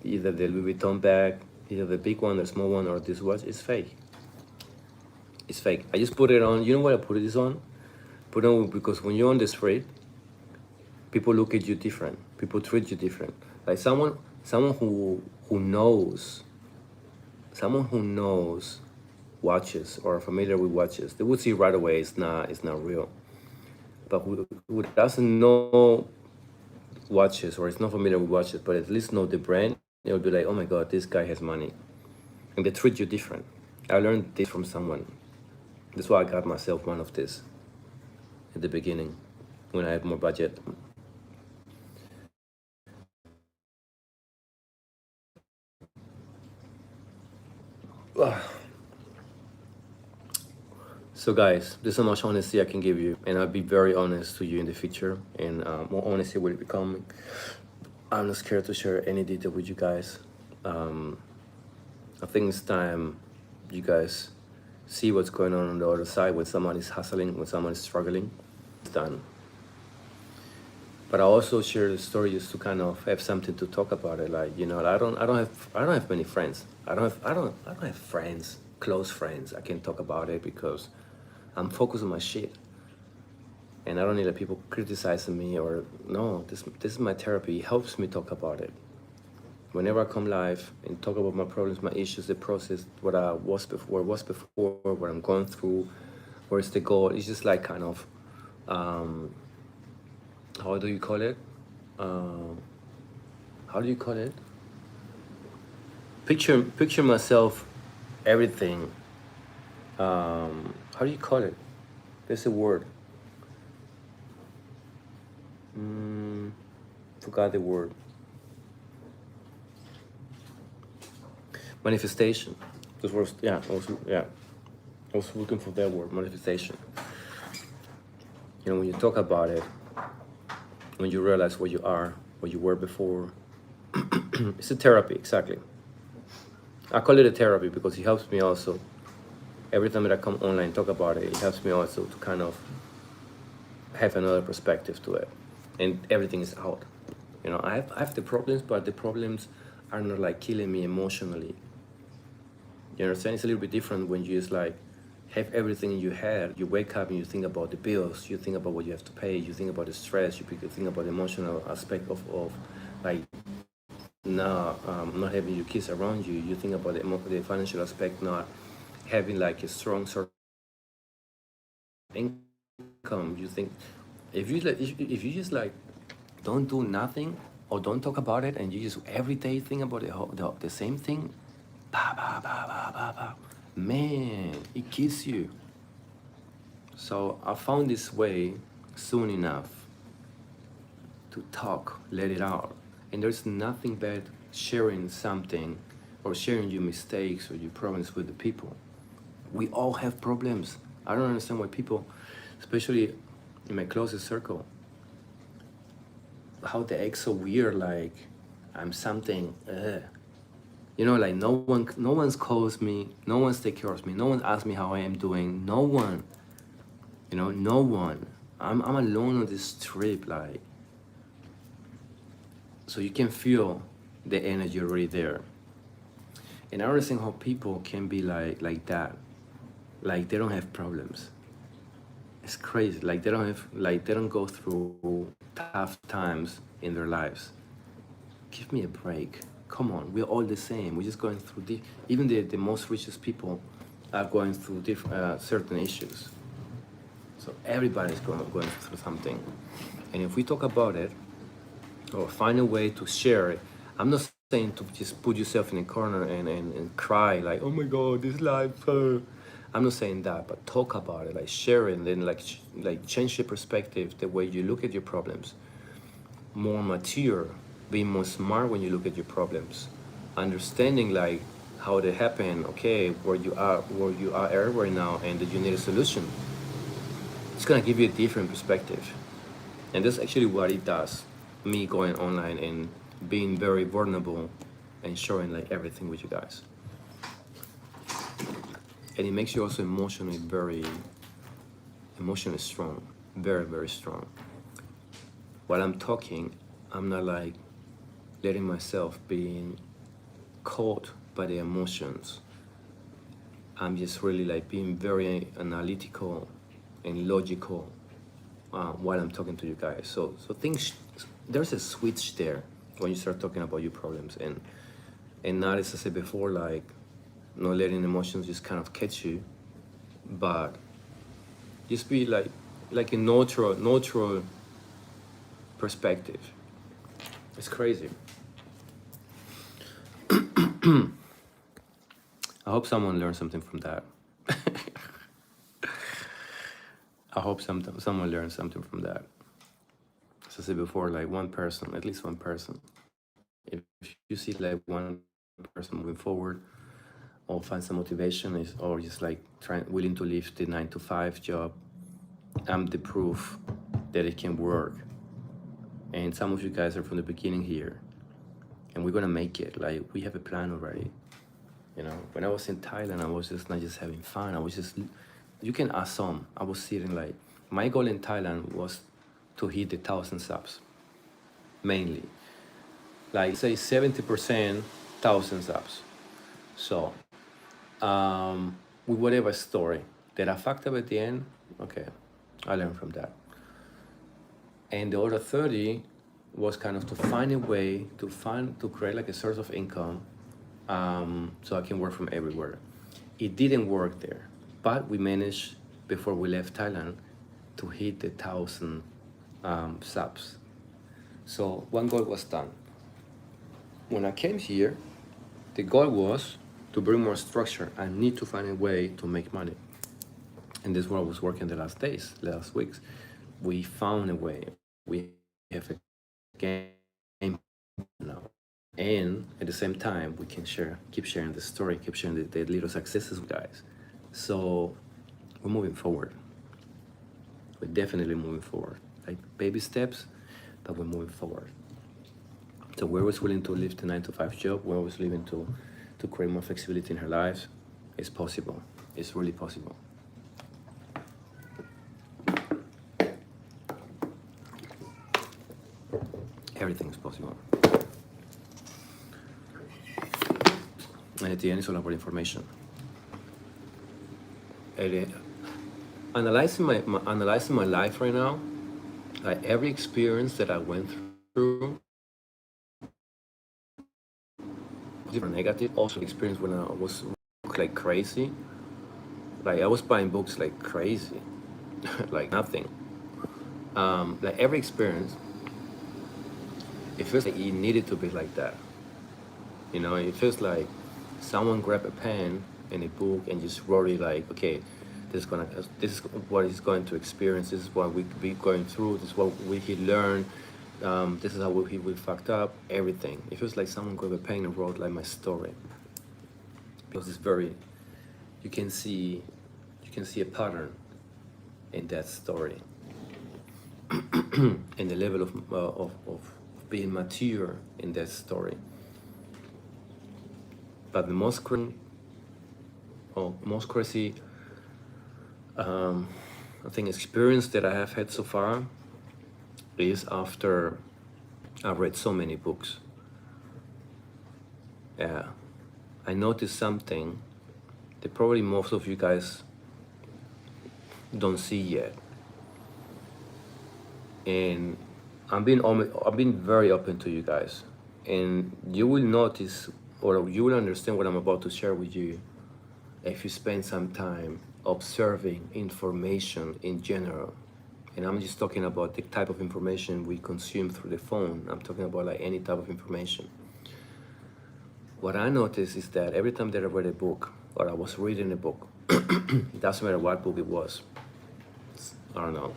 Either the Louis Vuitton bag, either the big one, the small one, or this watch is fake. It's fake. I just put it on. You know what I put this on? Put it on because when you're on the street, people look at you different. People treat you different. Like someone who knows, someone who knows watches or are familiar with watches, they would see right away it's not real. But who doesn't know watches or is not familiar with watches, but at least know the brand, they'll be like, oh my god, this guy has money, and they treat you different. I learned this from someone. That's why I got myself one of this at the beginning when I had more budget. So guys, there's so much honesty I can give you, and I'll be very honest to you in the future, and more honesty will be coming. I'm not scared to share any detail with you guys. I think it's time you guys see what's going on the other side when someone is hustling, when someone is struggling. It's done. But I also share the story just to kind of have something to talk about it. Like, you know, I don't have many friends. I don't have friends, close friends. I can talk about it because I'm focused on my shit. And I don't need like people criticizing me or no. This is my therapy. It helps me talk about it. Whenever I come live and talk about my problems, my issues, the process, what was before, what I'm going through, where's the goal. It's just like kind of how do you call it? How do you call it? Picture myself, everything. How do you call it? There's a word. Forgot the word. Manifestation. This was I was looking for that word, manifestation. You know, when you talk about it, when you realize where you are, where you were before, it's a therapy, exactly. I call it a therapy because it helps me also. Every time that I come online and talk about it, it helps me also to kind of have another perspective to it. And everything is out. You know, I have the problems, but the problems are not like killing me emotionally. You understand? It's a little bit different when you just like have everything in your head. You wake up and you think about the bills, you think about what you have to pay, you think about the stress, you think about the emotional aspect of like not having your kids around you. You think about the financial aspect, not having like a strong sort of income. You think if you just like don't do nothing or don't talk about it and you just every day think about the same thing, man, it kills you. So I found this way soon enough to talk, let it out. And there's nothing bad sharing something or sharing your mistakes or your problems with the people. We all have problems. I don't understand why people, especially in my closest circle, how they act so weird, like I'm something. You know, like no one's calls me, no one's take care of me, no one asks me how I am doing, no one. You know, no one. I'm alone on this trip, like. So you can feel the energy already there. And I understand how people can be like that, like they don't have problems. It's crazy. Like they don't go through tough times in their lives. Give me a break. Come on, we're all the same. We're just going through even the most richest people are going through certain issues. So everybody's going through something. And if we talk about it or find a way to share it, I'm not saying to just put yourself in a corner and cry like, oh my God, this life. I'm not saying that, but talk about it, like share it, and then like change your perspective, the way you look at your problems. More mature, being more smart when you look at your problems, understanding like how they happen, okay, where you are right now, and that you need a solution. It's gonna give you a different perspective, and that's actually what it does. Me going online and being very vulnerable and sharing like everything with you guys, and it makes you also emotionally strong, very strong. While I'm talking, I'm not like letting myself being caught by the emotions. I'm just really like being very analytical and logical while I'm talking to you guys. So there's a switch there when you start talking about your problems, and not, as I said before, like not letting emotions just kind of catch you, but just be like a neutral perspective. It's crazy. I hope someone learned something from that. I hope someone learned something from that. As I said before, like one person, at least one person. If you see like one person moving forward, or find some motivation, or just like willing to leave the 9 to 5 job, I'm the proof that it can work. And some of you guys are from the beginning here, and we're gonna make it. Like we have a plan already. You know, when I was in Thailand, I was just not just having fun. You can ask Som. I was sitting like, my goal in Thailand was to hit the 1,000 subs, mainly. Like say 70%, 1,000 subs. So, with whatever story that I fucked up at the end, okay, I learned from that. And the other 30 was kind of to find a way to create like a source of income, so I can work from everywhere. It didn't work there, but we managed before we left Thailand to hit the 1,000 subs. So one goal was done. When I came here, the goal was to bring more structure. I need to find a way to make money. And this is what I was working the last weeks. We found a way. We have a game now. And at the same time, we can keep sharing the story, keep sharing the little successes with guys. So we're moving forward. We're definitely moving forward. Like baby steps, but we're moving forward. So where was willing to leave the 9 to 5 job, where was willing to create more flexibility in her lives, it's possible. It's really possible. Everything is possible. And at the end, it's all about information. Analyzing my life right now, like every experience that I went through, different negative, also experience when I was like crazy. Like I was buying books like crazy, like nothing. Like every experience, it feels like it needed to be like that. You know, it feels like someone grabbed a pen and a book and just wrote it like, okay, this is what he's going to experience. This is what we be going through. This is what he learned. This is how we fucked up. Everything. It feels like someone grabbed a pen and wrote like my story. Because it's very, you can see a pattern in that story, and the level being mature in that story. But the most crazy I think experience that I have had so far is after I read so many books. Yeah, I noticed something that probably most of you guys don't see yet. And I've been very open to you guys, and you will notice or you will understand what I'm about to share with you if you spend some time observing information in general. And I'm just talking about the type of information we consume through the phone. I'm talking about like any type of information. What I noticed is that every time that I read a book or I was reading a book, it doesn't matter what book it was, I don't know,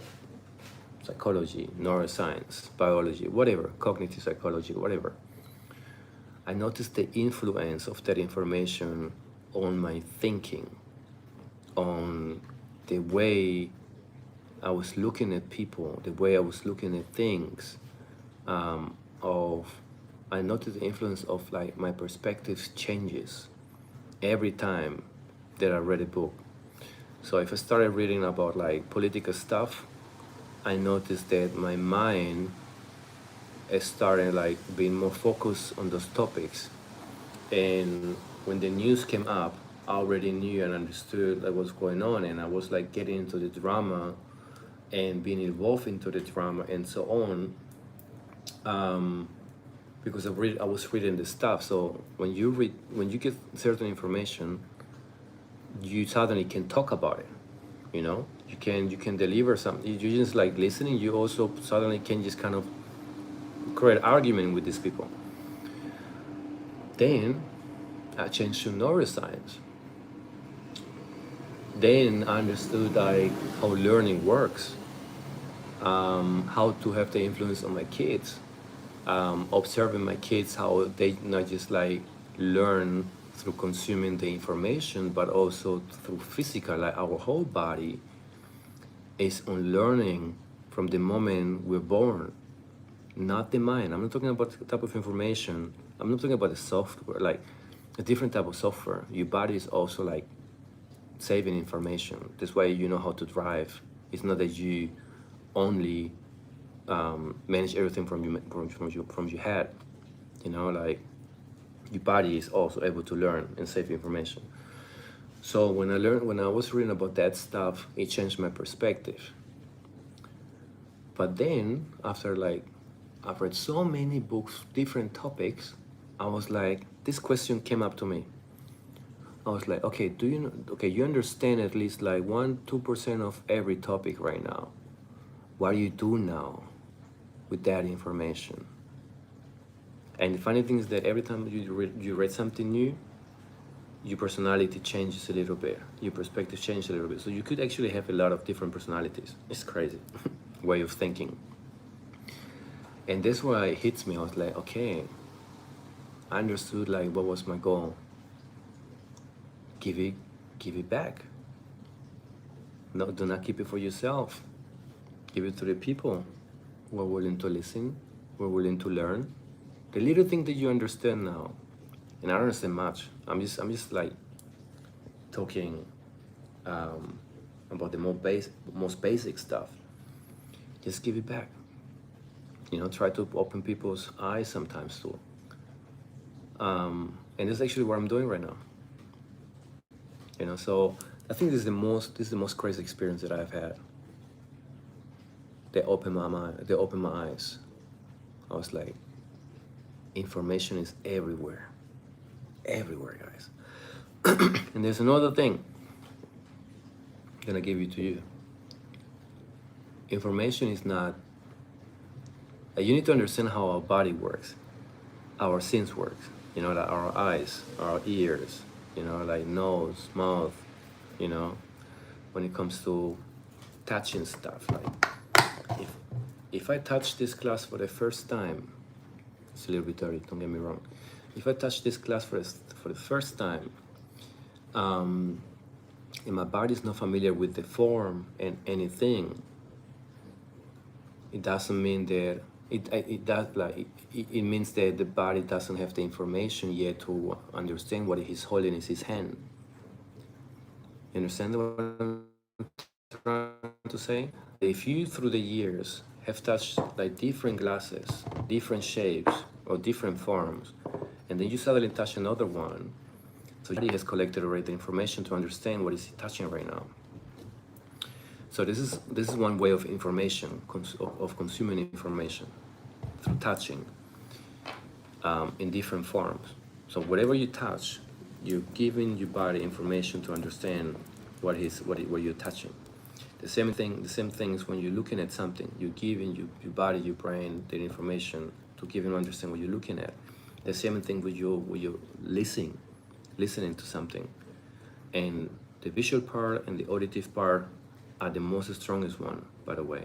psychology, neuroscience, biology, whatever, cognitive psychology, whatever, I noticed the influence of that information on my thinking, on the way I was looking at people, the way I was looking at things. I noticed the influence of like my perspectives changes every time that I read a book. So if I started reading about like political stuff, I noticed that my mind started like being more focused on those topics. And when the news came up, I already knew and understood like what's going on, and I was like getting into the drama and being involved into the drama and so on, because I was reading the stuff. So when you get certain information, you suddenly can talk about it. You know, you can deliver something. You just like listening. You also suddenly can just kind of create argument with these people. Then I changed to neuroscience. Then I understood like how learning works, how to have the influence on my kids, observing my kids how they not just like learn through consuming the information, but also through physical, like our whole body is on learning from the moment we're born, not the mind. I'm not talking about the type of information. I'm not talking about the software, like a different type of software. Your body is also like saving information. That's why you know how to drive. It's not that you only manage everything from your head. You know, like your body is also able to learn and save information. So when I was reading about that stuff, it changed my perspective. But then after like I've read so many books, different topics, I was like, this question came up to me. I was like, okay, you understand at least like 1-2% of every topic right now. What do you do now with that information? And the funny thing is that every time you read something new, your personality changes a little bit. Your perspective changes a little bit. So you could actually have a lot of different personalities. It's crazy way of thinking. And that's why it hits me. I was like, okay, I understood like what was my goal. Give it back. No, do not keep it for yourself. Give it to the people who are willing to listen, who are willing to learn. The little thing that you understand now, and I don't understand much. I'm just like talking about the most basic stuff. Just give it back. You know, try to open people's eyes sometimes too. And that's actually what I'm doing right now. You know, so I think this is the most crazy experience that I've had. They opened my mind. They opened my eyes. I was like, information is everywhere. Everywhere, guys. And there's another thing I'm gonna give it to you. Information is not. You need to understand how our body works, our sense works. You know, like our eyes, our ears. You know, like nose, mouth. You know, when it comes to touching stuff, like if I touch this glass for the first time, it's a little bit dirty. Don't get me wrong. If I touch this glass for the first time, and my body is not familiar with the form and anything, it doesn't mean that it does, like it means that the body doesn't have the information yet to understand what he's holding in his hand. You understand what I'm trying to say? If you through the years have touched like different glasses, different shapes or different forms, and then you suddenly touch another one, so your body has collected already the information to understand what is he touching right now. So this is one way of information, of consuming information through touching, in different forms. So whatever you touch, you're giving your body information to understand what you're touching. The same thing is when you're looking at something, you're giving your body, your brain, the information to give him understand what you're looking at. The same thing with you're listening to something. And the visual part and the auditive part are the most strongest one, by the way.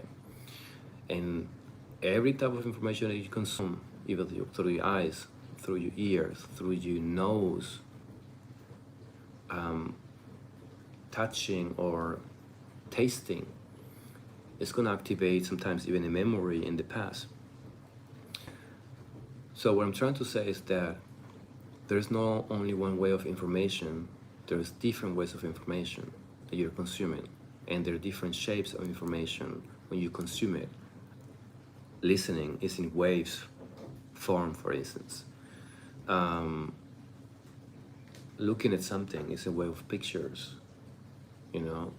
And every type of information that you consume, either through your eyes, through your ears, through your nose, touching or tasting, it's going to activate sometimes even a memory in the past. So what I'm trying to say is that there's not only one way of information, there's different ways of information that you're consuming, and there are different shapes of information when you consume it. Listening is in waves form, for instance. Looking at something is a way of pictures, you know.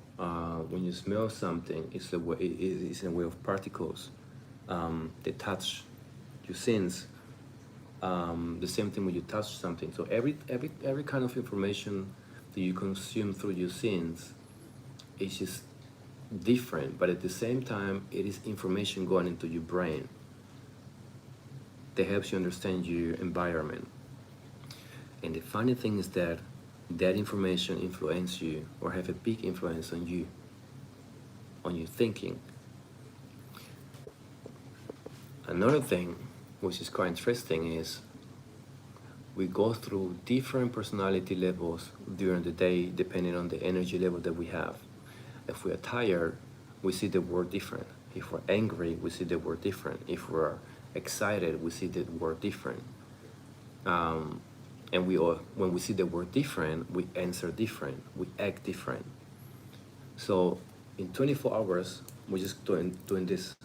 When you smell something, it's a way of particles. They touch your sense. The same thing when you touch something. So every kind of information that you consume through your sense is just different, but at the same time, it is information going into your brain that helps you understand your environment. And the funny thing is that that information influence you or have a big influence on you, on your thinking. Another thing which is quite interesting is we go through different personality levels during the day depending on the energy level that we have. If we are tired, we see the world different. If we're angry, we see the world different. If we're excited, we see the world different. And when we see the word different, we answer different, we act different. So in 24 hours, we're just doing this.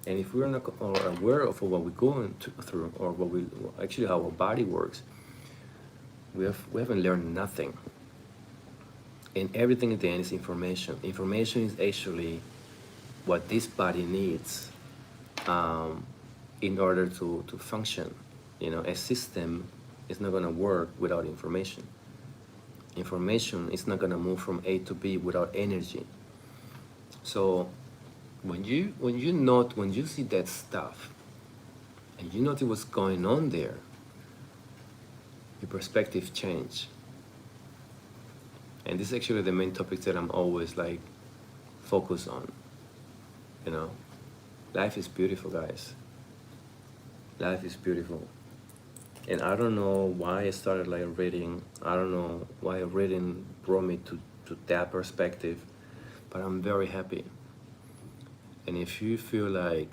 And if we're not aware of what we're going through, or actually how our body works, we haven't learned nothing. And everything at the end is information. Information is actually what this body needs in order to function. You know, a system is not going to work without information. Information is not going to move from A to B without energy. So when you see that stuff and you notice what's going on there, your perspective change. And this is actually the main topic that I'm always like focused on. You know, life is beautiful, guys. Life is beautiful. And I don't know why I started like reading. I don't know why reading brought me to that perspective, but I'm very happy. And if you feel like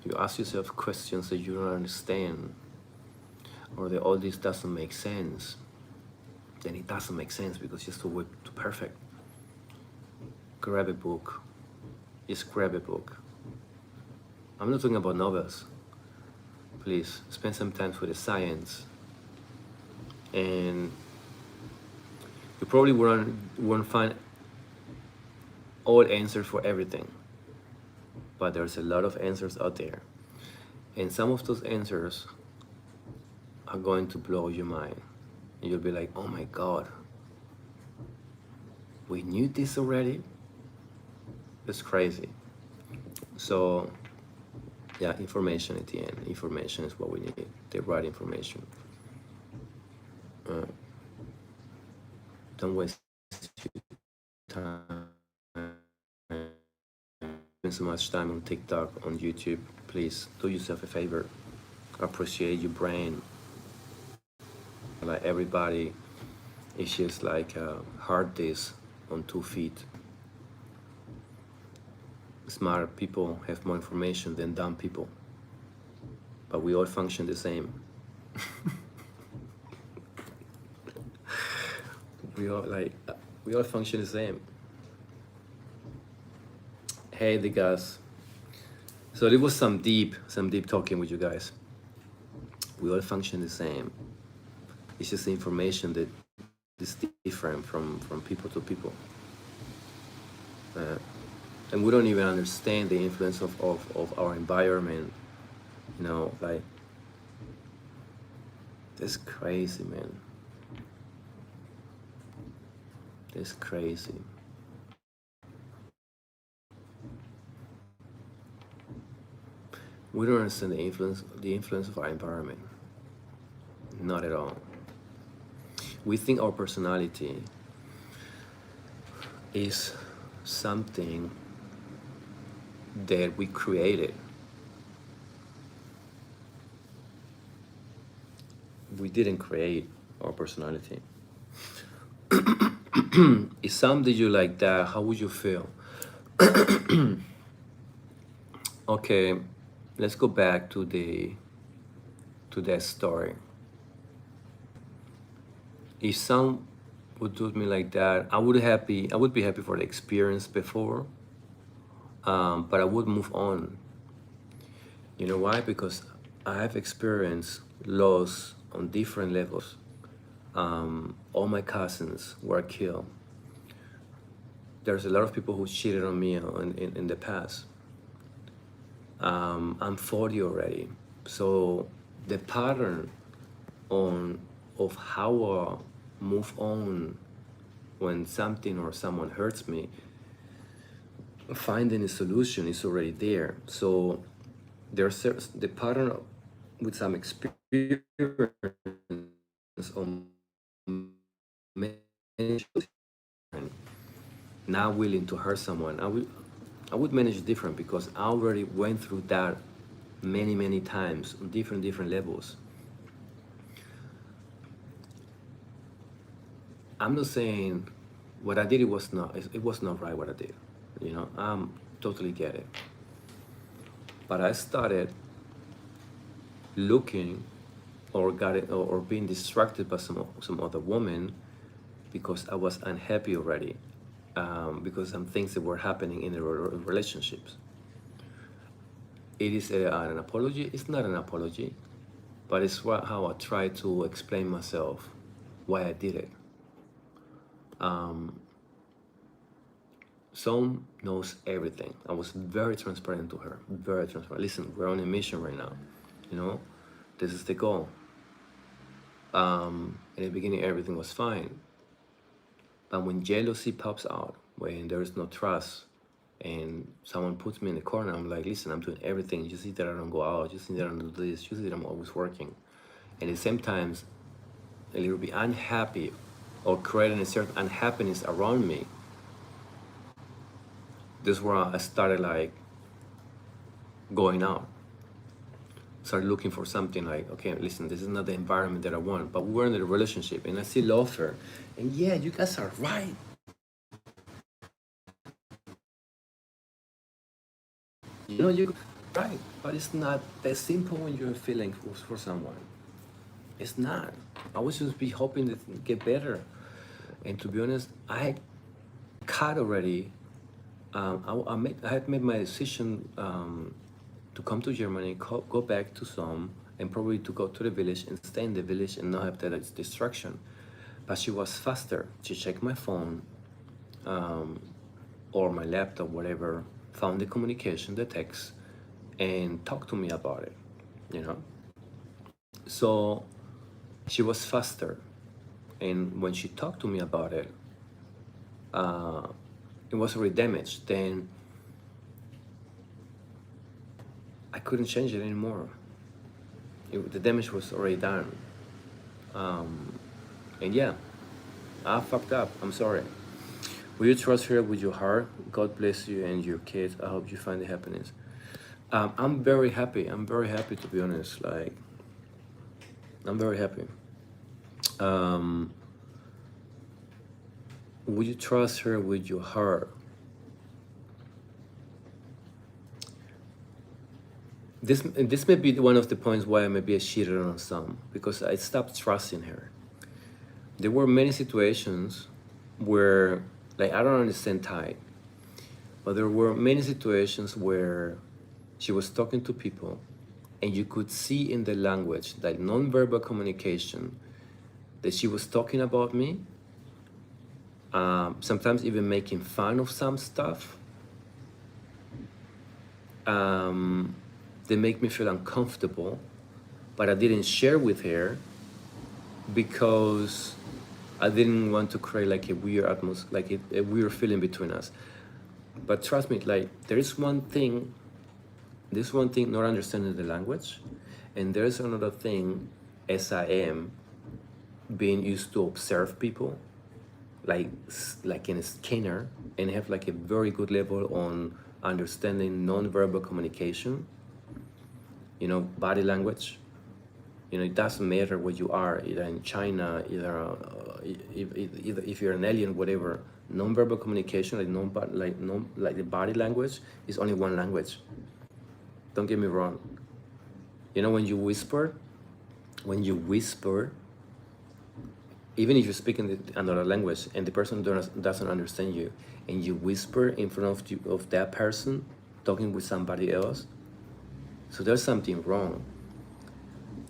you ask yourself questions that you don't understand, or that all this doesn't make sense, then it doesn't make sense because it's too perfect. Grab a book. Just grab a book. I'm not talking about novels. Please spend some time with the science, and you probably won't find all answers for everything, but there's a lot of answers out there, and some of those answers are going to blow your mind. And you'll be like, oh my God, we knew this already? It's crazy. So yeah, information at the end. Information is what we need, the right information. Don't waste your time. Spend so much time on TikTok, on YouTube. Please do yourself a favor. Appreciate your brain. Like everybody is just like a hard disk on 2 feet. smart people have more information than dumb people, but we all function the same. we all like we all function the same. Hey, the guys. So there was some deep talking with you guys. We all function the same. It's just the information that is different from people to people. And we don't even understand the influence of our environment. You know, like, that's crazy, man. That's crazy. We don't understand the influence of our environment. Not at all. We think our personality is something that we created. We didn't create our personality. If some did you like that, how would you feel? Okay, let's go back to that story. If some would do me like that, I would be happy for the experience before, but I would move on. You know why? Because I have experienced loss on different levels. All my cousins were killed. There's a lot of people who cheated on me in the past. I'm 40 already, so the pattern of how I move on when something or someone hurts me, finding a solution is already there. So there's the pattern with some experience on not willing to hurt someone. I would manage different because I already went through that many times on different levels. I'm not saying what I did it was not right what I did. You know, totally get it. But I started looking or got it or being distracted by some other woman because I was unhappy already, because some things that were happening in the relationships. It is an apology. It's not an apology, but it's how I try to explain myself why I did it. Som knows everything. I was very transparent to her. Very transparent. Listen, we're on a mission right now. You know, this is the goal. In the beginning, everything was fine. But when jealousy pops out, when there is no trust, and someone puts me in the corner, I'm like, listen, I'm doing everything. You see that I don't go out. You see that I don't do this. You see that I'm always working. And at the same time, a little bit unhappy or creating a certain unhappiness around me. This is where I started like going out. Started looking for something like, okay, listen, this is not the environment that I want, but we're in a relationship and I still love her. And yeah, you guys are right. You know, you're right, but it's not that simple when you're feeling for someone. It's not. I was just be hoping to get better. And to be honest, I cut already. I had made my decision to come to Germany, go back to Som, and probably to go to the village and stay in the village and not have that distraction. But she was faster. She checked my phone or my laptop, whatever, found the communication, the text, and talked to me about it, you know? So she was faster. And when she talked to me about it, it was already damaged. Then I couldn't change it anymore. The damage was already done. And yeah, I fucked up. I'm sorry. Will you trust her with your heart? God bless you and your kids. I hope you find the happiness. I'm very happy. I'm very happy, to be honest. Like, I'm very happy. Would you trust her with your heart? This may be one of the points why I may be a cheater on some, because I stopped trusting her. There were many situations where, like, I don't understand Thai, but there were many situations where she was talking to people, and you could see in the language, like non-verbal communication, that she was talking about me, sometimes even making fun of some stuff. They make me feel uncomfortable, but I didn't share with her because I didn't want to create like a weird atmosphere, like a weird feeling between us. But trust me, like there's one thing not understanding the language, and there's another thing as I am being used to observe people, like in a scanner, and have like a very good level on understanding non-verbal communication, body language. It doesn't matter where you are, either in China, either if you're an alien, whatever. Non-verbal communication, like the body language, is only one language. Don't get me wrong. When you whisper, even if you speak in another language and the person doesn't understand you, and you whisper in front of that person talking with somebody else, so there's something wrong.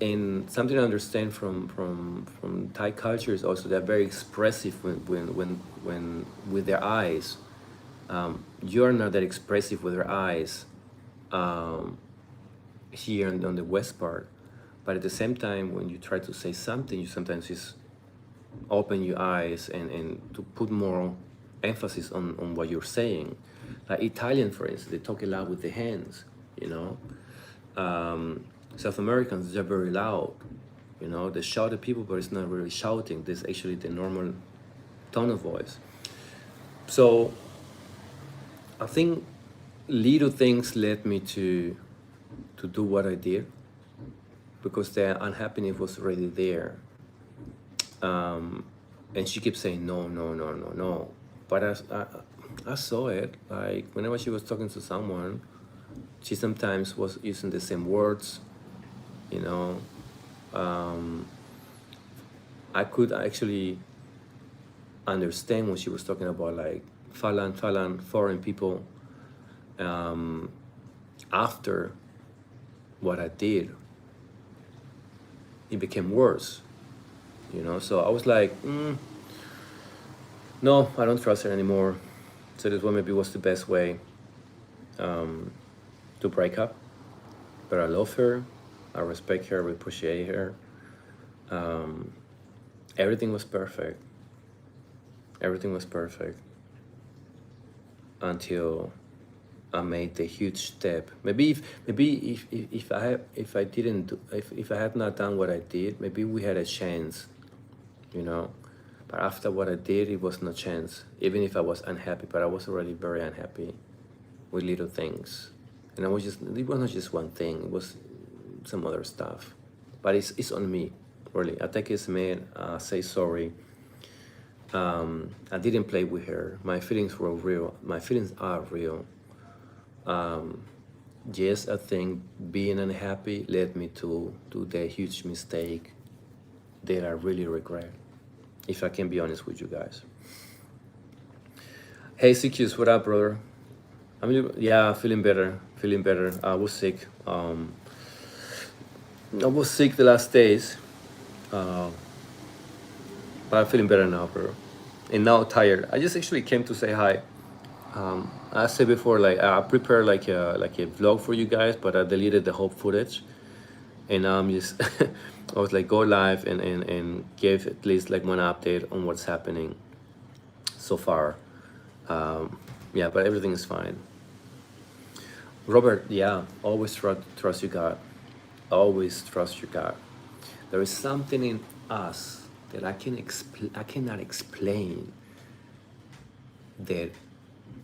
And something to understand from Thai culture is also they're very expressive when with their eyes. You're not that expressive with your eyes here on the west part, but at the same time, when you try to say something, you sometimes just open your eyes and to put more emphasis on what you're saying. Like Italian, for instance, they talk a lot with the hands. South Americans, they're very loud. They shout at people, but it's not really shouting. This is actually the normal tone of voice. So I think little things led me to do what I did, because the unhappiness was already there. And she kept saying no, no, no, no, no. But I saw it. Like whenever she was talking to someone, she sometimes was using the same words. I could actually understand when she was talking about like Thailand, foreign people. After what I did, it became worse. So I was like, no, I don't trust her anymore. So this one maybe was the best way to break up. But I love her, I respect her, I appreciate her. Everything was perfect. Everything was perfect until I made the huge step. Maybe if I had not done what I did, maybe we had a chance, But after what I did, it was no chance. Even if I was unhappy, but I was already very unhappy with little things, and it was not just one thing. It was some other stuff. But it's on me, really. I take it as me. Say sorry. I didn't play with her. My feelings were real. My feelings are real. Yes, I think being unhappy led me to the huge mistake that I really regret, if I can be honest with you guys. Hey, CQs, what up, brother? Feeling better. I was sick. I was sick the last days, but I'm feeling better now, bro. And now tired. I just actually came to say hi. I said before, like I prepared like a vlog for you guys, but I deleted the whole footage, and now I'm just I was like go live and give at least like one update on what's happening so far. But everything is fine. Robert, always trust your God. Always trust your God. There is something in us that I cannot explain, that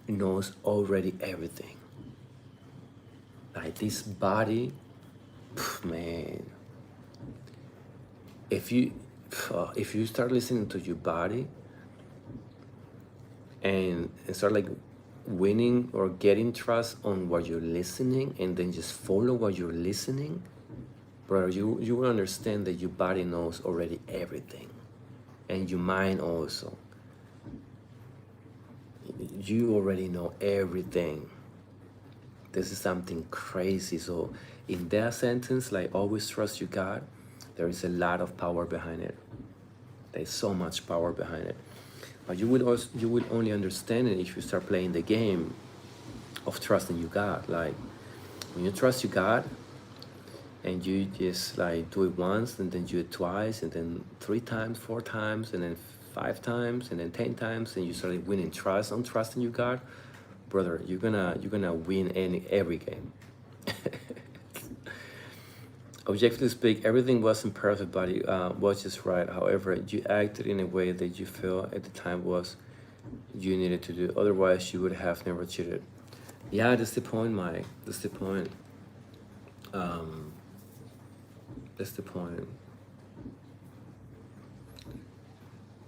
knows already everything. Like this body, man. If you start listening to your body and start like winning or getting trust on what you're listening and then just follow what you're listening, brother, you will understand that your body knows already everything, and your mind also. You already know everything. This is something crazy. So in that sentence, like always trust your God, there is a lot of power behind it. There's so much power behind it. But you will only understand it if you start playing the game of trusting your God. Like when you trust your God and you just like do it once and then do it twice and then 3 times, 4 times and then 5 times and then 10 times and you start winning trust on trusting your God, brother, you're gonna win every game. Objectively speak, everything wasn't perfect, but it was just right. However, you acted in a way that you feel at the time was you needed to do. Otherwise, you would have never cheated. Yeah, that's the point, Mike. That's the point. That's the point.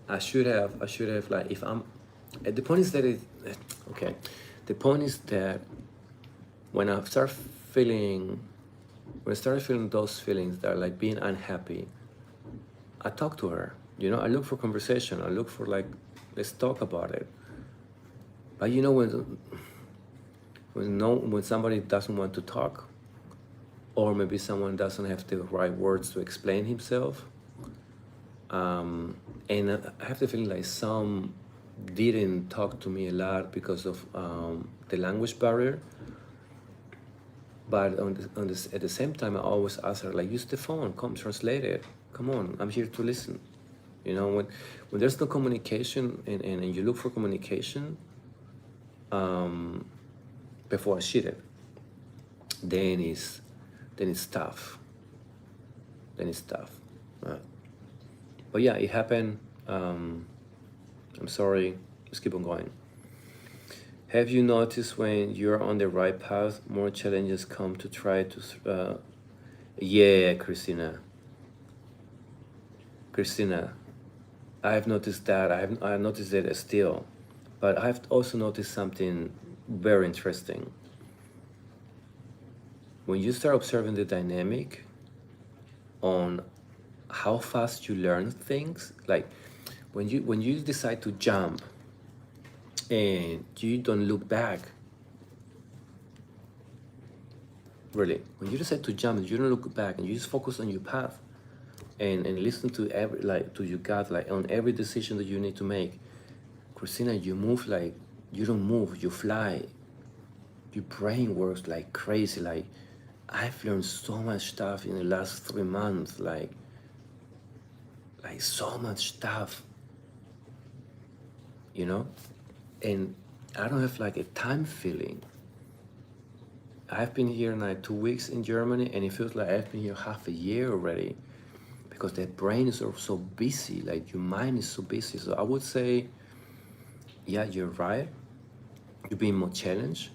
I should have like if I'm. The point is that okay. The point is that when I start feeling, when I started feeling those feelings that are like being unhappy, I talk to her. You know, I look for conversation. I look for like, let's talk about it. But you know when somebody doesn't want to talk, or maybe someone doesn't have the right words to explain himself, and I have the feeling like some didn't talk to me a lot because of the language barrier. But at the same time, I always ask her, like, use the phone, come translate it. Come on, I'm here to listen. You know, when there's no communication and you look for communication, before I cheated, then it's tough. Then it's tough. Right? But yeah, it happened. I'm sorry. Let's keep on going. Have you noticed when you're on the right path, more challenges come to try to... yeah, Christina. Christina, I've noticed that. I've noticed that still. But I've also noticed something very interesting. When you start observing the dynamic on how fast you learn things, like when you decide to jump and you don't look back, really, when you decide to jump and you don't look back and you just focus on your path and listen to every, like, to your gut, like on every decision that you need to make, Christina, you move like, you don't move, you fly. Your brain works like crazy. Like, I've learned so much stuff in the last 3 months, like so much stuff, you know? And I don't have like a time feeling. I've been here now 2 weeks in Germany and it feels like I've been here half a year already because the brain is so busy, like your mind is so busy. So I would say, yeah, you're right. You're being more challenged,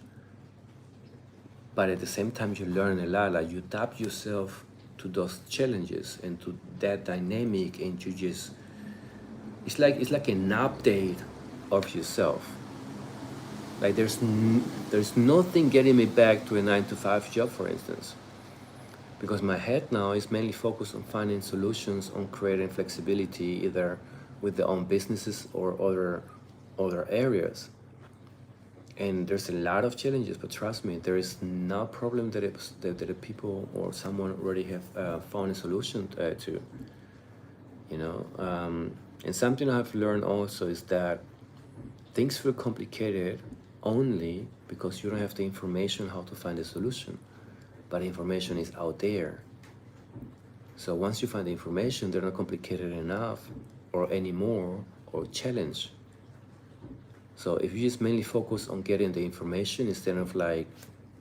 but at the same time you learn a lot. Like you adapt yourself to those challenges and to that dynamic, and you just, it's like an update of yourself. Like there's nothing getting me back to a 9-to-5 job, for instance, because my head now is mainly focused on finding solutions, on creating flexibility, either with their own businesses or other areas. And there's a lot of challenges, but trust me, there is no problem that the people or someone already have found a solution to. You know, and something I've learned also is that things feel complicated only because you don't have the information how to find a solution, but information is out there. So once you find the information, they're not complicated enough or anymore or challenge. So if you just mainly focus on getting the information instead of like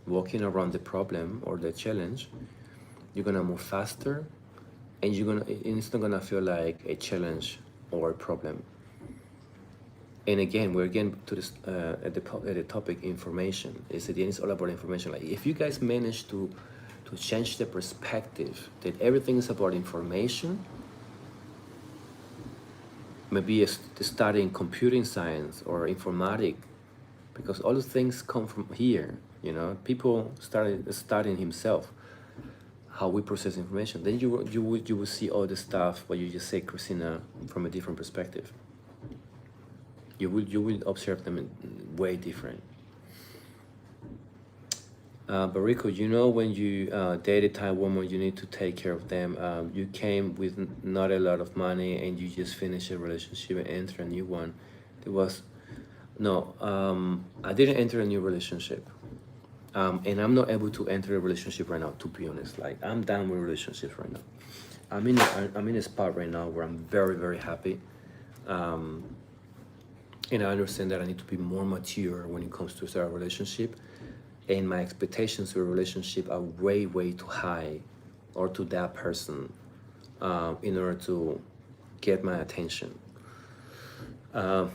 walking around the problem or the challenge, you're gonna move faster, and it's not gonna feel like a challenge or a problem. And again, we're getting to this at the topic information. It's all about information. Like if you guys manage to change the perspective that everything is about information, maybe studying computing science or informatics, because all the things come from here. People started studying himself, how we process information. Then you will see all the stuff what you just say, Christina, from a different perspective. You will observe them in way different. But Rico, when you date a Thai woman, you need to take care of them. You came with not a lot of money, and you just finished a relationship and enter a new one. There was no. I didn't enter a new relationship, and I'm not able to enter a relationship right now. To be honest, like I'm done with relationships right now. I'm in a spot right now where I'm very very happy, and I understand that I need to be more mature when it comes to start a relationship, and my expectations for a relationship are way way too high, or to that person, in order to get my attention.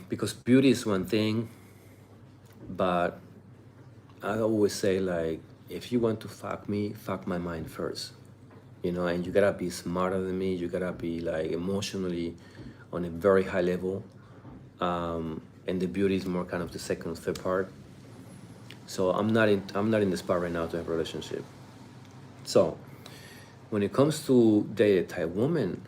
Because beauty is one thing, but I always say, like, if you want to fuck me, fuck my mind first. And you gotta be smarter than me. You gotta be like emotionally on a very high level, and the beauty is more kind of the second or third part. So I'm not in the spot right now to have a relationship. So when it comes to date a Thai woman,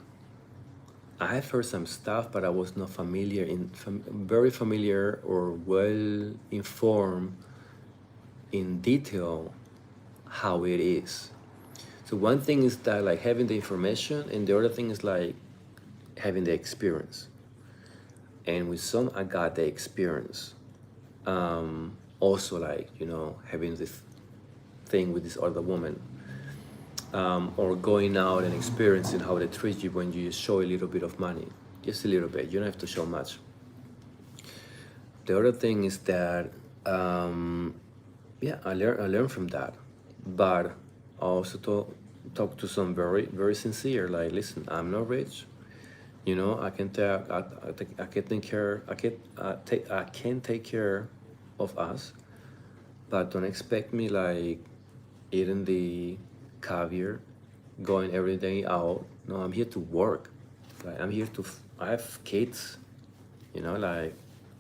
I have heard some stuff, but I was not very familiar or well informed in detail how it is. So one thing is that, like, having the information, and the other thing is like having the experience. And with some, I got the experience. Also, like, having this thing with this other woman, or going out and experiencing how they treat you when you show a little bit of money, just a little bit. You don't have to show much. The other thing is that, yeah, I learned from that, but I also talk to some very very sincere. Like, listen, I'm not rich. I can take I can take care I can take care of us, but don't expect me like eating the caviar, going every day out. No, I'm here to work. Like, I have kids. Like,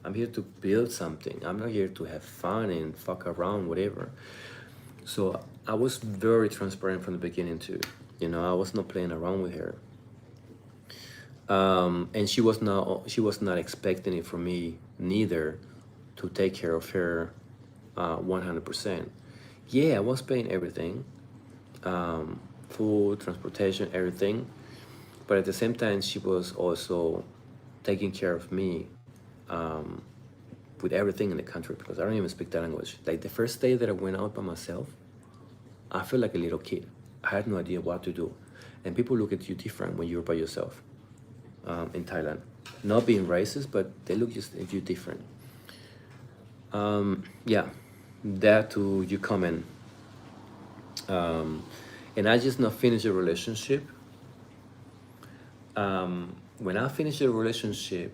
I'm here to build something. I'm not here to have fun and fuck around, whatever. So I was very transparent from the beginning too. I was not playing around with her. And she was not expecting it from me neither, to take care of her 100%. Yeah, I was paying everything, food, transportation, everything. But at the same time, she was also taking care of me, um, with everything in the country, because I don't even speak that language. Like, the first day that I went out by myself, I felt like a little kid. I had no idea what to do. And people look at you different when you're by yourself, in Thailand. Not being racist, but they look just at you different. Yeah, that to you comment. Um, and I just not finished a relationship. When I finished a relationship,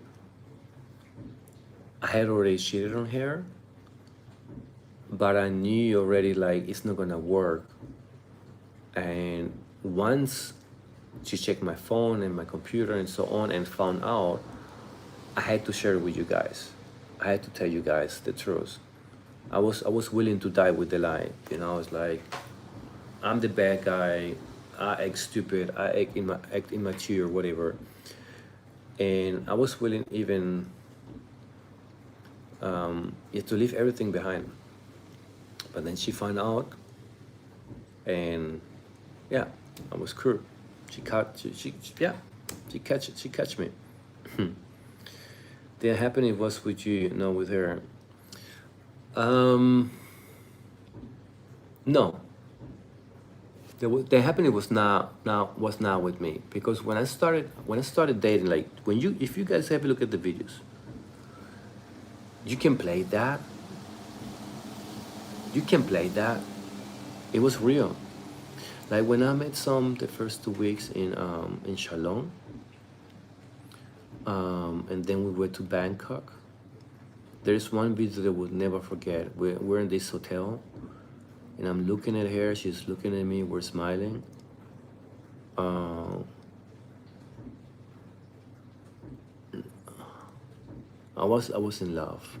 I had already cheated on her, but I knew already, like, it's not gonna work. And once she checked my phone and my computer and so on and found out, I had to share it with you guys. I had to tell you guys the truth. I was willing to die with the lie. I was like, I'm the bad guy. I act stupid. I act immature, whatever. And I was willing even, yeah, to leave everything behind. But then she found out, and yeah, I was screwed. Yeah, she catch me. The happening was with you, not with her. Um, no, the happening was not with me, because when I started dating, like, if you guys have a look at the videos, you can play that. You can play that. It was real. Like, when I met Som the first 2 weeks in Shalom, and then we went to Bangkok. There's one video that I would never forget. We're in this hotel, and I'm looking at her. She's looking at me. We're smiling. Uh, I was in love.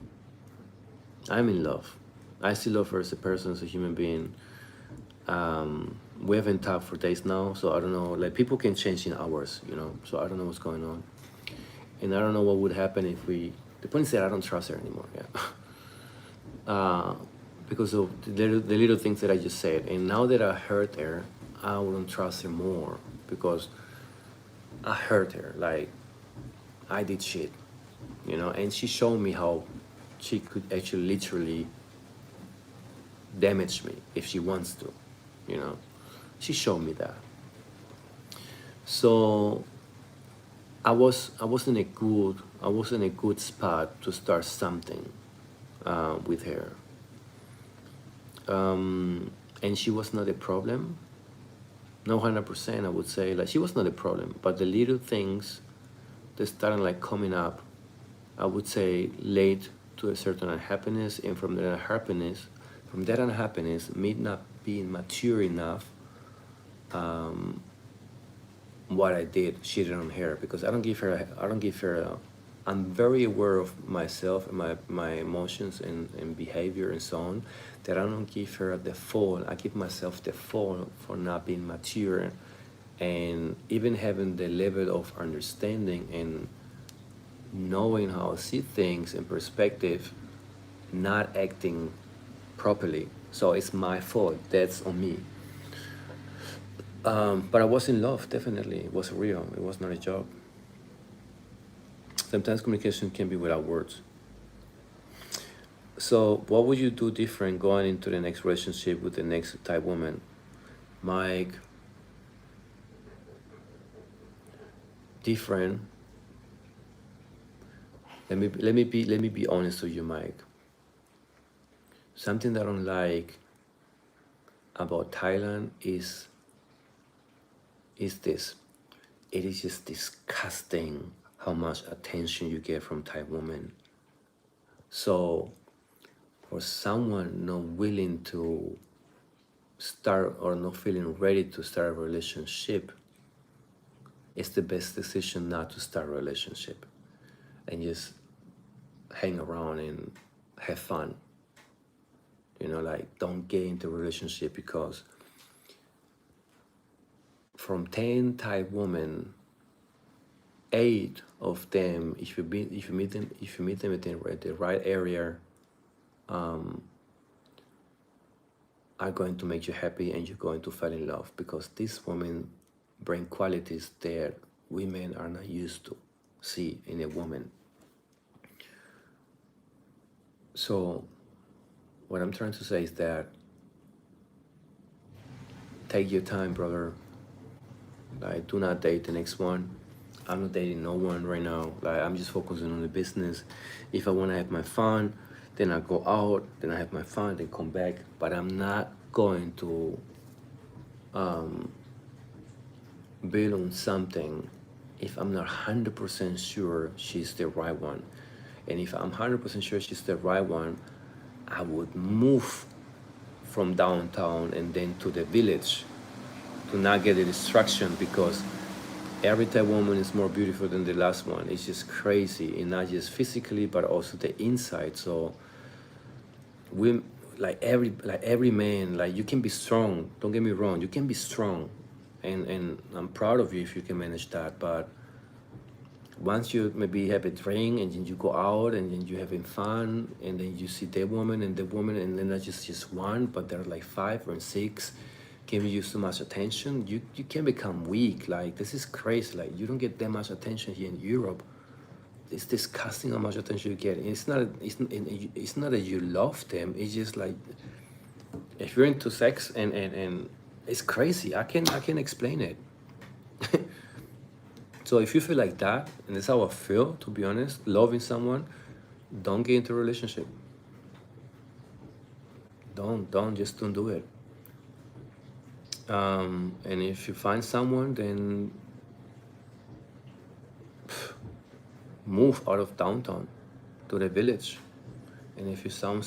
I'm in love. I still love her as a person, as a human being. We haven't talked for days now, so I don't know. Like, people can change in hours, So I don't know what's going on, and I don't know what would happen if we. The point is that I don't trust her anymore. Yeah, because of the little things that I just said, and now that I hurt her, I wouldn't trust her more because I hurt her. Like, I did shit, and she showed me how she could actually literally damage me if she wants to, you know. She showed me that. So I was in a good spot to start something with her. And she was not a problem. No, 100%, I would say, like, she was not a problem, but the little things that started like coming up, I would say, led to a certain unhappiness, and from that unhappiness, me not being mature enough, what I did, cheated on her, because I don't give her. I'm very aware of myself and my emotions and behavior and so on, that I don't give her the fault. I give myself the fault for not being mature, and even having the level of understanding and knowing how to see things in perspective, not acting properly. So it's my fault. That's on me. But I was in love, definitely. It was real. It was not a joke. Sometimes communication can be without words. So, what would you do different going into the next relationship with the next type woman? Mike, different. Let me be honest with you, Mike. Something that I don't like about Thailand is this. It is just disgusting how much attention you get from Thai women. So, for someone not willing to start or not feeling ready to start a relationship, it's the best decision not to start a relationship and just hang around and have fun. Like, don't get into a relationship, because from 10 Thai women, 8 of them, if you meet them in the right area, are going to make you happy, and you're going to fall in love, because these women bring qualities that women are not used to see in a woman. So what I'm trying to say is that take your time, brother. Like, do not date the next one. I'm not dating no one right now. Like, I'm just focusing on the business. If I want to have my fun, then I go out, then I have my fun, then come back. But I'm not going to build on something if I'm not 100% sure she's the right one. And if I'm 100% sure she's the right one, I would move from downtown and then to the village to not get a distraction, because every Thai woman is more beautiful than the last one. It's just crazy, and not just physically, but also the inside. So we, like every man, like, you can be strong. Don't get me wrong, you can be strong, and I'm proud of you if you can manage that. But once you maybe have a drink, and then you go out, and then you're having fun, and then you see the woman, and then not just one, but there are like 5 or 6 giving you so much attention, you can become weak. Like, this is crazy. Like, you don't get that much attention here in Europe. It's disgusting how much attention you get. It's not that you love them. It's just like, if you're into sex, and it's crazy. I can explain it. So if you feel like that, and that's how I feel, to be honest, loving someone, don't get into a relationship. Just don't do it. And if you find someone, then move out of downtown to the village. And if you find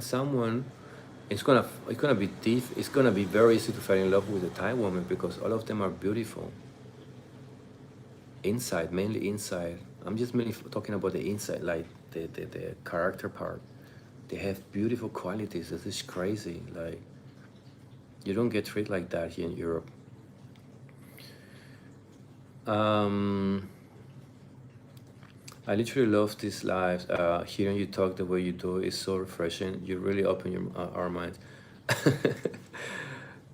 someone, it's gonna be very easy to fall in love with a Thai woman, because all of them are beautiful. Inside, mainly inside. I'm just mainly talking about the inside, like the character part. They have beautiful qualities. This is crazy. Like, you don't get treated like that here in Europe. Um, I literally love this life. Hearing you talk the way you do is so refreshing. You really open our minds.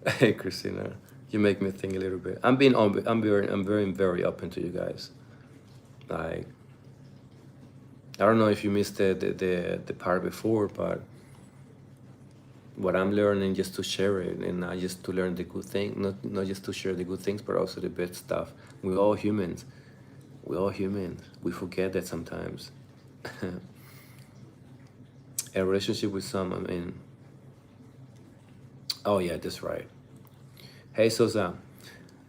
Hey, Christina, you make me think a little bit. I'm very open to you guys. Like, I don't know if you missed the part before, but what I'm learning, just to share it, and not just to learn the good thing, not just to share the good things, but also the bad stuff. We're all humans. We're all humans. We forget that sometimes. A relationship with someone, I mean, oh yeah, that's right. Hey Sosa,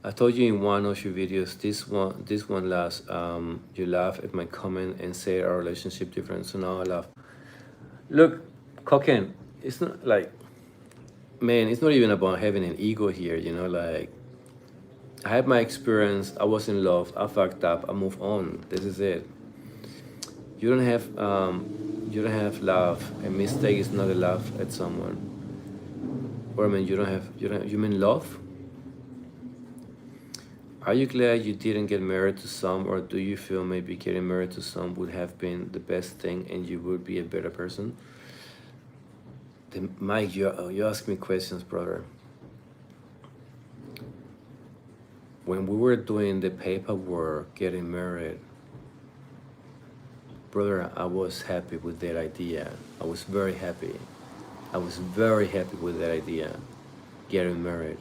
I told you in one of your videos, this one last, you laugh at my comment and say our relationship different, so now I laugh. Look, Cocken, it's not like, man, it's not even about having an ego here, like, I had my experience, I was in love, I fucked up, I moved on. This is it. You don't have love. A mistake is not a laugh at someone. Or I mean, you mean love? Are you glad you didn't get married to some, or do you feel maybe getting married to some would have been the best thing and you would be a better person? Then, Mike, you ask me questions, brother. When we were doing the paperwork, getting married, brother, I was happy with that idea. I was very happy. I was very happy with that idea, getting married.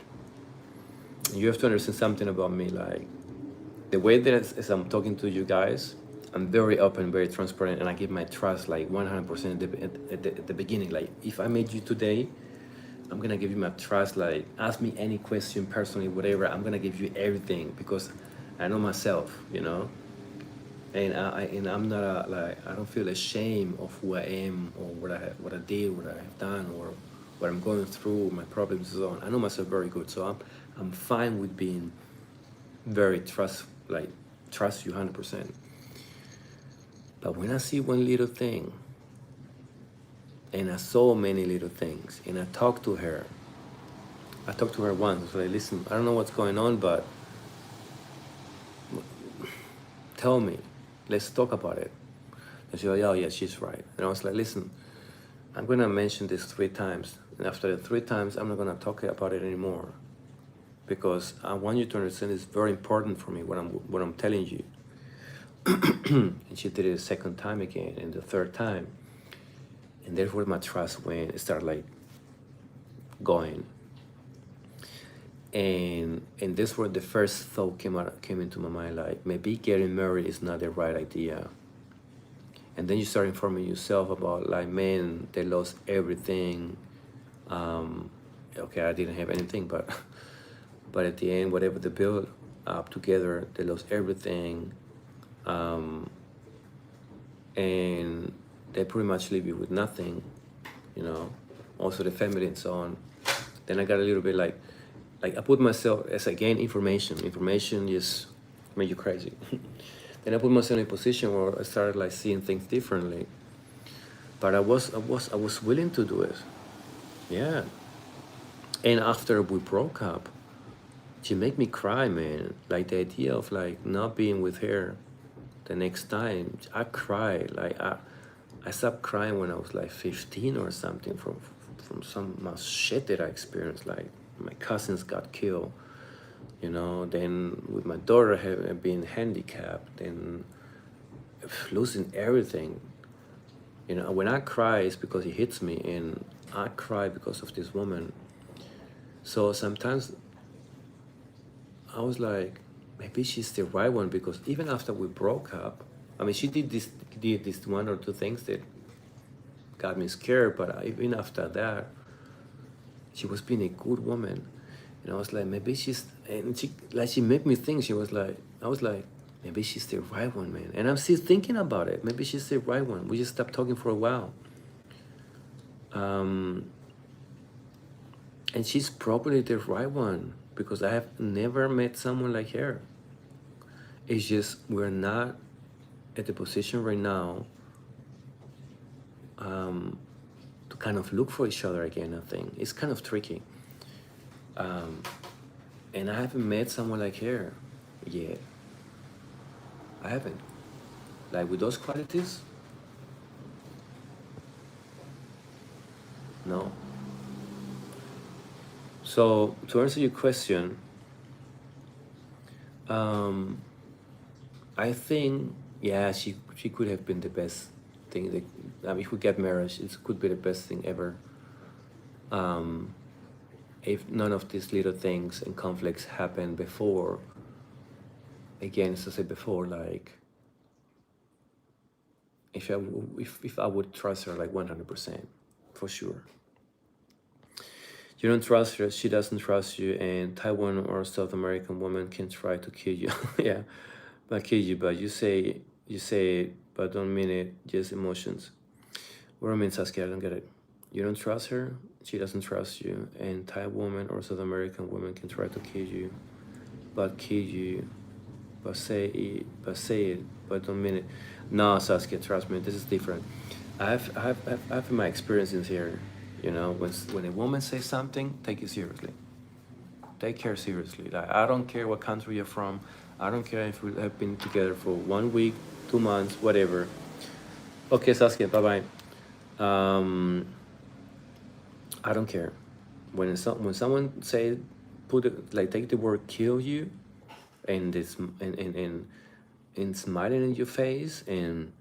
You have to understand something about me, like, the way that as I'm talking to you guys, I'm very open, very transparent, and I give my trust like 100% at the beginning. Like, if I met you today, I'm gonna give you my trust. Like, ask me any question personally, whatever. I'm gonna give you everything because I know myself, and I'm not I don't feel ashamed of who I am or what I did, what I have done, or what I'm going through, my problems and so on. I know myself very good, so I'm fine with being very trust you 100%. But when I see one little thing, and I saw many little things, and I talked to her once. I was like, listen, I don't know what's going on, but tell me, let's talk about it. And she was like, oh yeah, she's right. And I was like, listen, I'm gonna mention this 3 times, and after the 3 times, I'm not gonna talk about it anymore, because I want you to understand it's very important for me what I'm telling you. And she did it a second time again, and the third time, and that's where my trust went. It started like going, and that's where the first thought came into my mind, like, maybe getting married is not the right idea. And then you start informing yourself about, like, man, they lost everything. Okay, I didn't have anything, but at the end, whatever they built up together, they lost everything. And they pretty much leave you with nothing, also the family and so on. Then I got a little bit like I put myself, as I gain information just make you crazy. Then I put myself in a position where I started like seeing things differently. But I was willing to do it. Yeah. And after we broke up, she made me cry, man. Like, the idea of like not being with her the next time, I cried. Like, I stopped crying when I was like 15 or something from some much shit that I experienced. Like, my cousins got killed, then with my daughter being handicapped and losing everything. When I cry, it's because he hits me, and I cry because of this woman. So sometimes I was like, maybe she's the right one, because even after we broke up, I mean, she did this 1 or 2 things that got me scared, but even after that, she was being a good woman. And I was like, maybe she made me think. I was like, maybe she's the right one, man. And I'm still thinking about it. Maybe she's the right one. We just stopped talking for a while. And she's probably the right one, because I have never met someone like her. It's just, we're not at the position right now kind of look for each other again. I think it's kind of tricky. And I haven't met someone like her yet. I haven't. Like with those qualities, no. So to answer your question, um, I think yeah, she could have been the best thing. If we get married, it could be the best thing ever. Um, if none of these little things and conflicts happened before, again, as I said before, like if I would trust her like 100%, for sure. You don't trust her, she doesn't trust you, and Taiwan or South American woman can try to kill you. Yeah, but kill you, but you say it, but don't mean it, just emotions. What do I mean, Saskia? I don't get it. You don't trust her, she doesn't trust you, and Thai woman or South American woman can try to kill you, but don't mean it. No, Saskia, trust me, this is different. I've my experiences here. You know, when a woman says something, take it seriously. Take care seriously. Like I don't care what country you're from. I don't care if we have been together for 1 week, 2 months, whatever. Okay, Saskia, bye bye. Um, I don't care. When someone say put it like take the word kill you, and this and smiling in your face and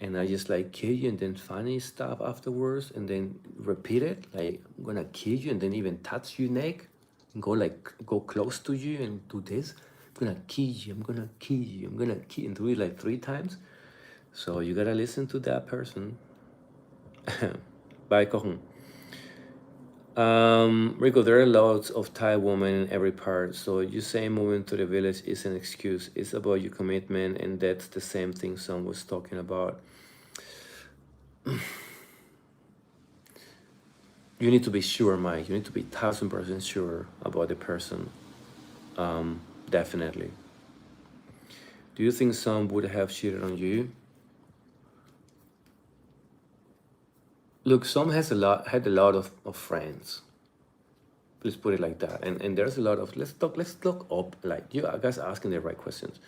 I just like kill you and then funny stuff afterwards and then repeat it like I'm gonna kill you and then even touch your neck and go close to you and do this. I'm gonna kill you. I'm gonna kill you. I'm gonna kill and do it like 3 times. So you gotta listen to that person. Bye, Kohun. Rico, there are lots of Thai women in every part. So you say moving to the village is an excuse. It's about your commitment, and that's the same thing Som was talking about. You need to be sure, Mike. You need to be 1000% sure about the person. Definitely. Do you think Som would have cheated on you? Look, Som had a lot of friends. Let's put it like that. And there's a lot of let's talk up like you guys are asking the right questions.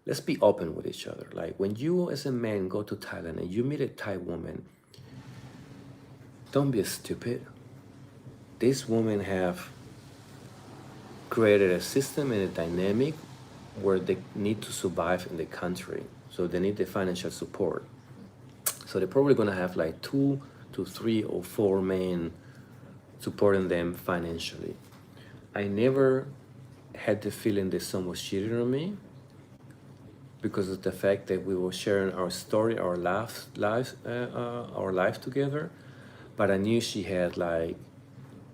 Let's be open with each other. Like when you as a man go to Thailand and you meet a Thai woman, don't be stupid. These women have created a system and a dynamic where they need to survive in the country. So they need the financial support. So they're probably gonna have like 2 to 3 or 4 men supporting them financially. I never had the feeling that someone was cheating on me because of the fact that we were sharing our story, our life together. But I knew she had like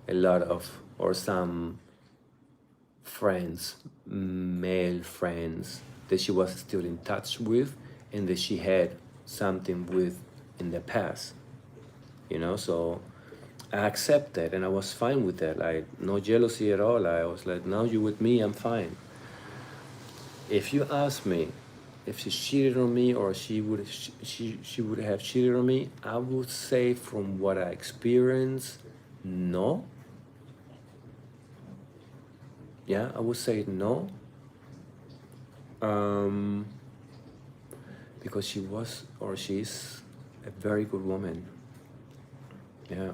a lot of or some friends, male friends that she was still in touch with and that she had something with in the past. You know, so I accepted and I was fine with that. Like no jealousy at all. I was like, now you with me, I'm fine. If you ask me if she cheated on me or she would have cheated on me, I would say from what I experienced, no. Yeah, I would say no. Because she was or she's a very good woman. Yeah.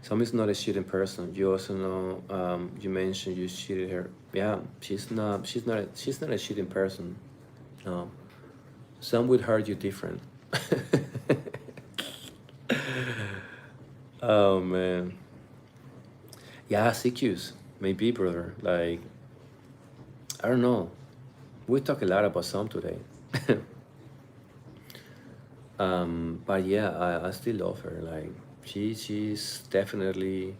Some is not a cheating person. You also know. You mentioned you cheated her. Yeah, she's not. She's not a cheating person. No. Some would hurt you different. Oh man. Yeah, CQs. Maybe, brother. Like, I don't know. We talk a lot about some today. But yeah, I still love her. Like, she's definitely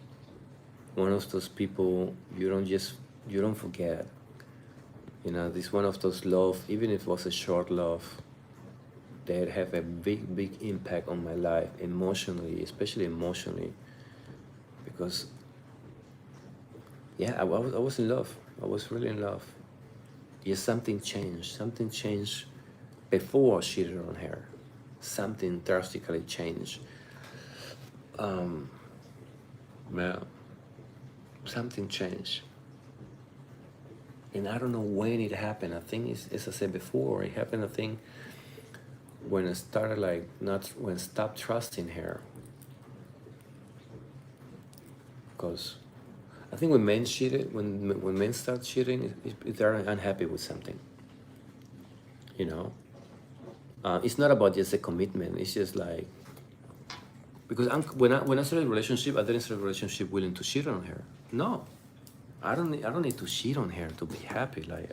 one of those people you don't forget. You know, this one of those love, even if it was a short love, that have a big impact on my life emotionally, especially emotionally, because yeah, I was in love. I was really in love. Yes, something changed. Something changed before I cheated on her. Something drastically changed. um, well, something changed. And I don't know when it happened. I think it's, as I said before, it happened, I think, when I started like not when I stopped trusting her. Because I think when men cheated, when men start cheating, they're unhappy with something. You know, it's not about just a commitment. It's just like, because when I started a relationship, I didn't start a relationship willing to cheat on her. No, I don't need to cheat on her to be happy. Like,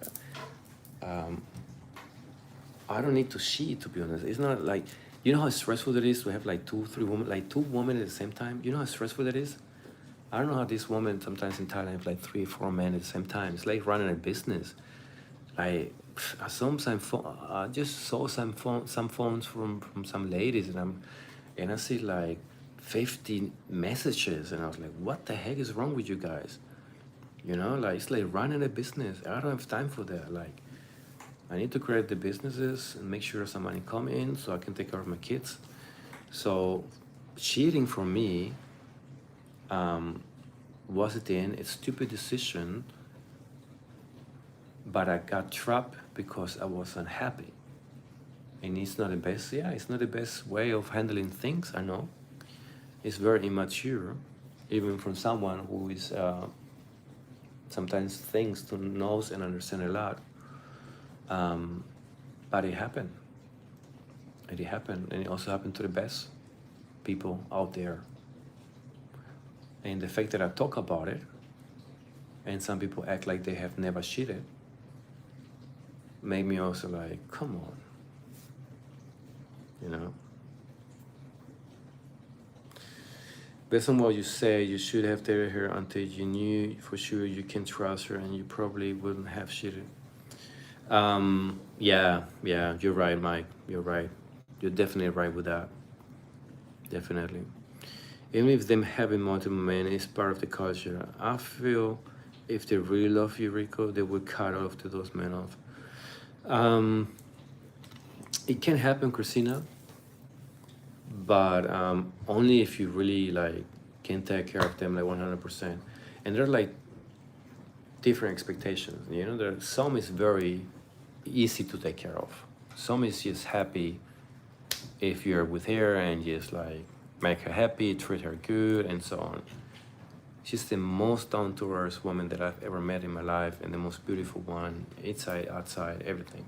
I don't need to cheat, to be honest. It's not like, you know how stressful it is to have like two women at the same time. You know how stressful that is. I don't know how this woman sometimes in Thailand have like 3 or 4 men at the same time. It's like running a business. Like, I saw I just saw some phones from some ladies, and I see like 50 messages, and I was like, what the heck is wrong with you guys? You know, like, it's like running a business. I don't have time for that. Like, I need to create the businesses and make sure some money come in so I can take care of my kids. So cheating for me was at the end a stupid decision, but I got trapped because I was unhappy. And it's not the best, yeah, it's not the best way of handling things, I know. It's very immature, even from someone who is sometimes thinks to knows and understand a lot. But it happened. It happened, and it also happened to the best people out there. And the fact that I talk about it, and some people act like they have never cheated, made me also like, come on, you know. Based on what you say, you should have dated her until you knew for sure you can trust her, and you probably wouldn't have cheated. Yeah, you're right, Mike. You're right. You're definitely right with that. Definitely. Even if them having multiple men is part of the culture, I feel if they really love you, Rico, they would cut all of those men off. Um, it can happen, Christina, but only if you really like can take care of them like 100%. And they're like different expectations. You know, there some is very easy to take care of. Some is just happy if you're with her and just like make her happy, treat her good, and so on. She's the most down to earth woman that I've ever met in my life, and the most beautiful one, inside, outside, everything.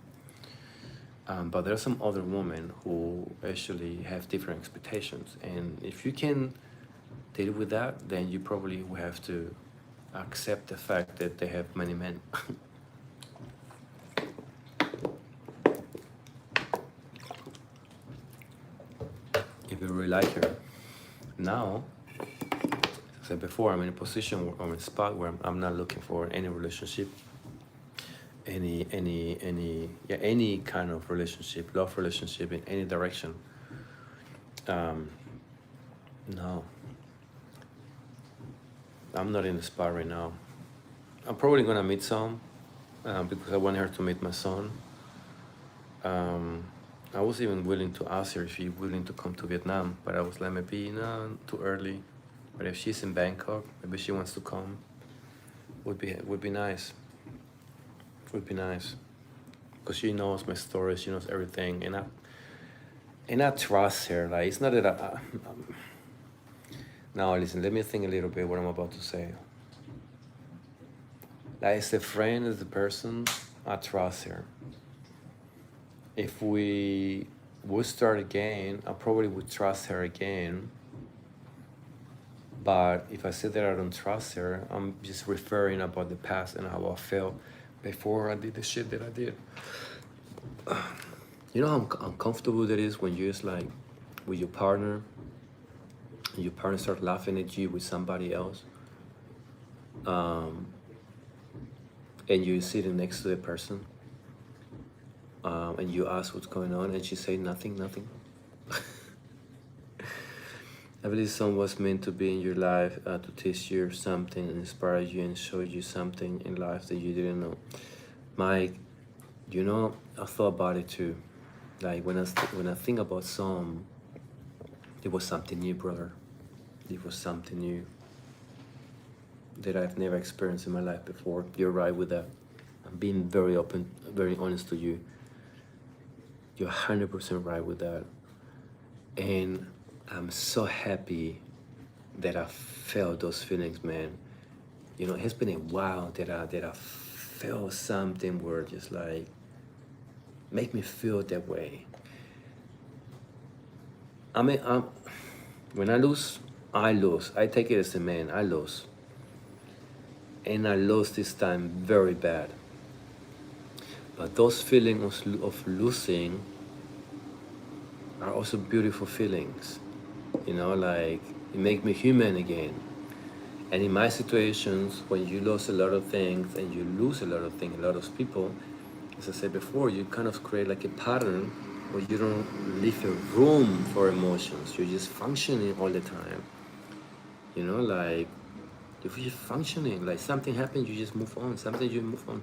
But there are some other women who actually have different expectations, and if you can deal with that, then you probably will have to accept the fact that they have many men. If you really like her. Now, as I said before, I'm in a position or in a spot where I'm not looking for any relationship, any kind of relationship, love relationship in any direction. No, I'm not in the spot right now. I'm probably gonna meet some because I want her to meet my son. I was even willing to ask her if she's willing to come to Vietnam, but I was like, maybe no, too early. But if she's in Bangkok, maybe she wants to come. Would be nice. Would be nice, because she knows my story, she knows everything, and I trust her. Like, it's not that now listen. Let me think a little bit what I'm about to say. Like, as a friend, as a person, I trust her. If we would start again, I probably would trust her again. But if I say that I don't trust her, I'm just referring about the past and how I felt before I did the shit that I did. You know how uncomfortable that is when you're just like with your partner, and your partner start laughing at you with somebody else, and you're sitting next to the person, and you ask what's going on, and she say nothing. I believe someone was meant to be in your life to teach you something and inspire you and show you something in life that you didn't know. Mike, you know, I thought about it too. Like, when I think about Som, it was something new, brother. It was something new that I've never experienced in my life before. You're right with that. I'm being very open, very honest to you. You're 100% right with that. And I'm so happy that I felt those feelings, man. You know, it's been a while that I felt something where just like make me feel that way. I mean, when I lose, I lose. I take it as a man. I lose, and I lost this time very bad. But those feelings of losing are also beautiful feelings. You know, like it make me human again. And in my situations, when you lose a lot of things and you lose a lot of things, a lot of people, as I said before, you kind of create like a pattern where you don't leave a room for emotions. You're just functioning all the time. You know, like if you're just functioning, like something happens, you just move on. Something you move on.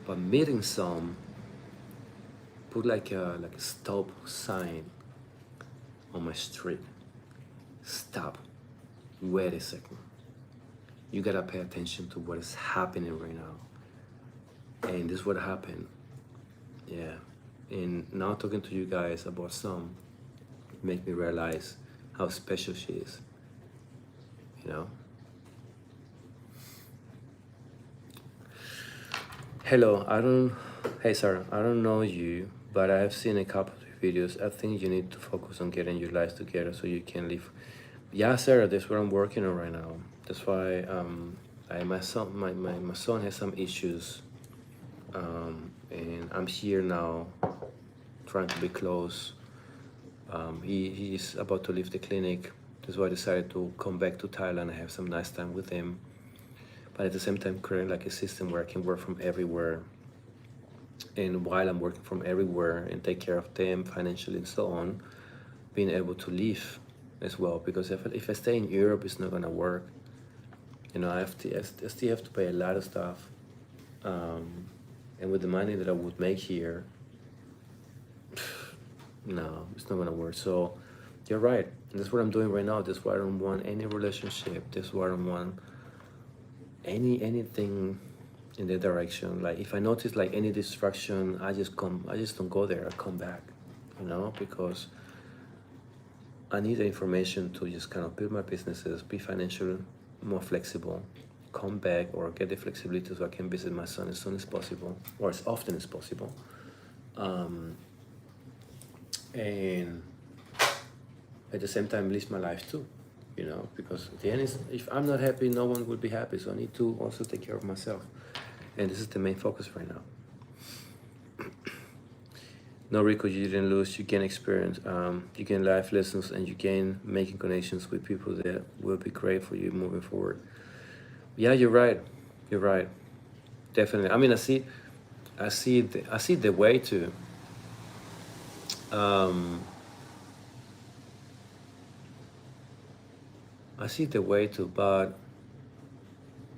But meeting some, put like a stop sign on my street. Stop. Wait a second. You gotta pay attention to what is happening right now. And this is what happened. Yeah. And now talking to you guys about Som make me realize how special she is. You know? Hello, hey Sarah, I don't know you, but I have seen a couple of videos. I think you need to focus on getting your lives together so you can live. Yeah, Sarah, that's what I'm working on right now. That's why my son has some issues, and I'm here now, trying to be close. He's about to leave the clinic. That's why I decided to come back to Thailand and have some nice time with him. But at the same time, creating like a system where I can work from everywhere. And while I'm working from everywhere and take care of them financially and so on, being able to live as well. Because if I stay in Europe, it's not gonna work. You know, I still have to pay a lot of stuff. And with the money that I would make here, no, it's not gonna work. So you're right. And that's what I'm doing right now. That's why I don't want any relationship. That's why I don't want anything in that direction. Like if I notice like any distraction, I just don't go there. I come back, you know, because I need the information to just kind of build my businesses, be financially more flexible, come back or get the flexibility so I can visit my son as soon as possible or as often as possible. And at the same time live my life too, you know, because at the end is if I'm not happy, no one will be happy. So I need to also take care of myself. And this is the main focus right now. No, Rico, you didn't lose. You gain experience, you gain life lessons, and you gain making connections with people that will be great for you moving forward. Yeah, you're right. You're right. Definitely. I mean, I see the way to. I see the way to, but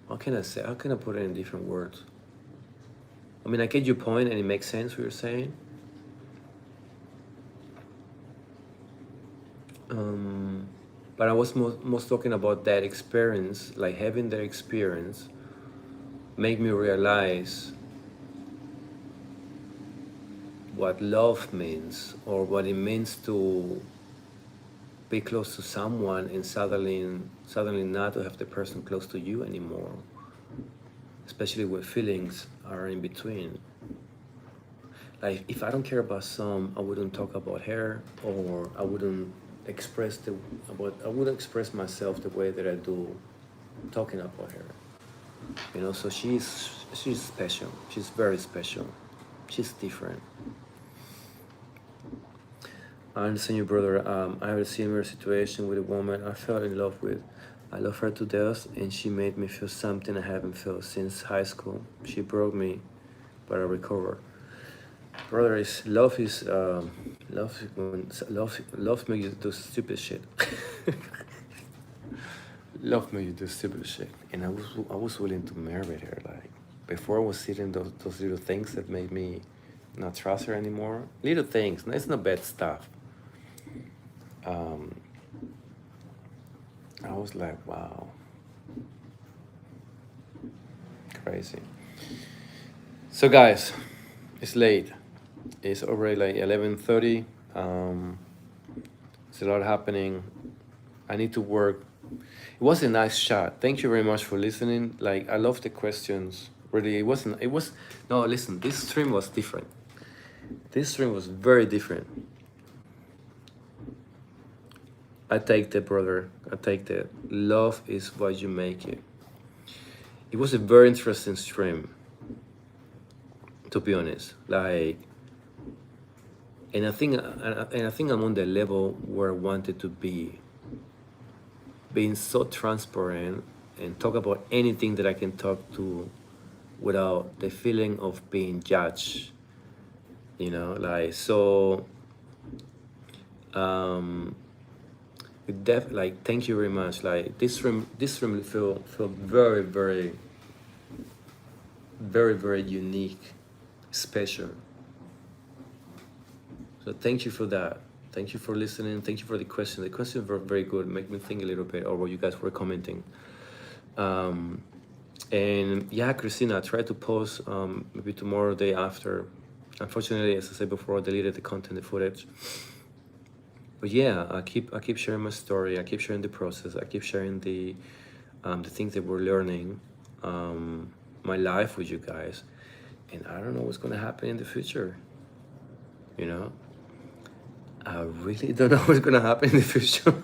how can I say? How can I put it in different words? I mean, I get your point, and it makes sense what you're saying. But I was most talking about that experience, like having that experience make me realize what love means or what it means to be close to someone and suddenly not to have the person close to you anymore, especially where feelings are in between. Like if I don't care about Som, I wouldn't talk about her, or I wouldn't express myself the way that I do talking about her. You know, so she's special. She's very special. She's different. I understand you, brother. I have a similar situation with a woman I fell in love with. I love her to death, and she made me feel something I haven't felt since high school. She broke me, but I recovered. Brother, love makes you do stupid shit. Love makes you do stupid shit, and I was willing to marry her. Like before, I was seeing those little things that made me not trust her anymore. Little things, it's not bad stuff. I was like, wow, crazy. So guys, it's late. It's already like 11:30. It's a lot happening. I need to work. It was a nice chat. Thank you very much for listening. Like, I love the questions. Really, it wasn't. It was no. Listen, this stream was different. This stream was very different. I take the brother. I take the love is what you make it. It was a very interesting stream, to be honest. Like, and I think I'm on the level where I wanted to be. Being so transparent and talk about anything that I can talk to without the feeling of being judged. You know, like, so like, thank you very much. Like, this room feel very, very, very, very unique, special. So thank you for that. Thank you for listening. Thank you for the question. The questions were very good. Make me think a little bit over what you guys were commenting. And yeah, Christina, I tried to post maybe tomorrow, day after. Unfortunately, as I said before, I deleted the content, the footage. But yeah, I keep sharing my story. I keep sharing the process. I keep sharing the things that we're learning, my life with you guys. And I don't know what's gonna happen in the future. You know, I really don't know what's gonna happen in the future.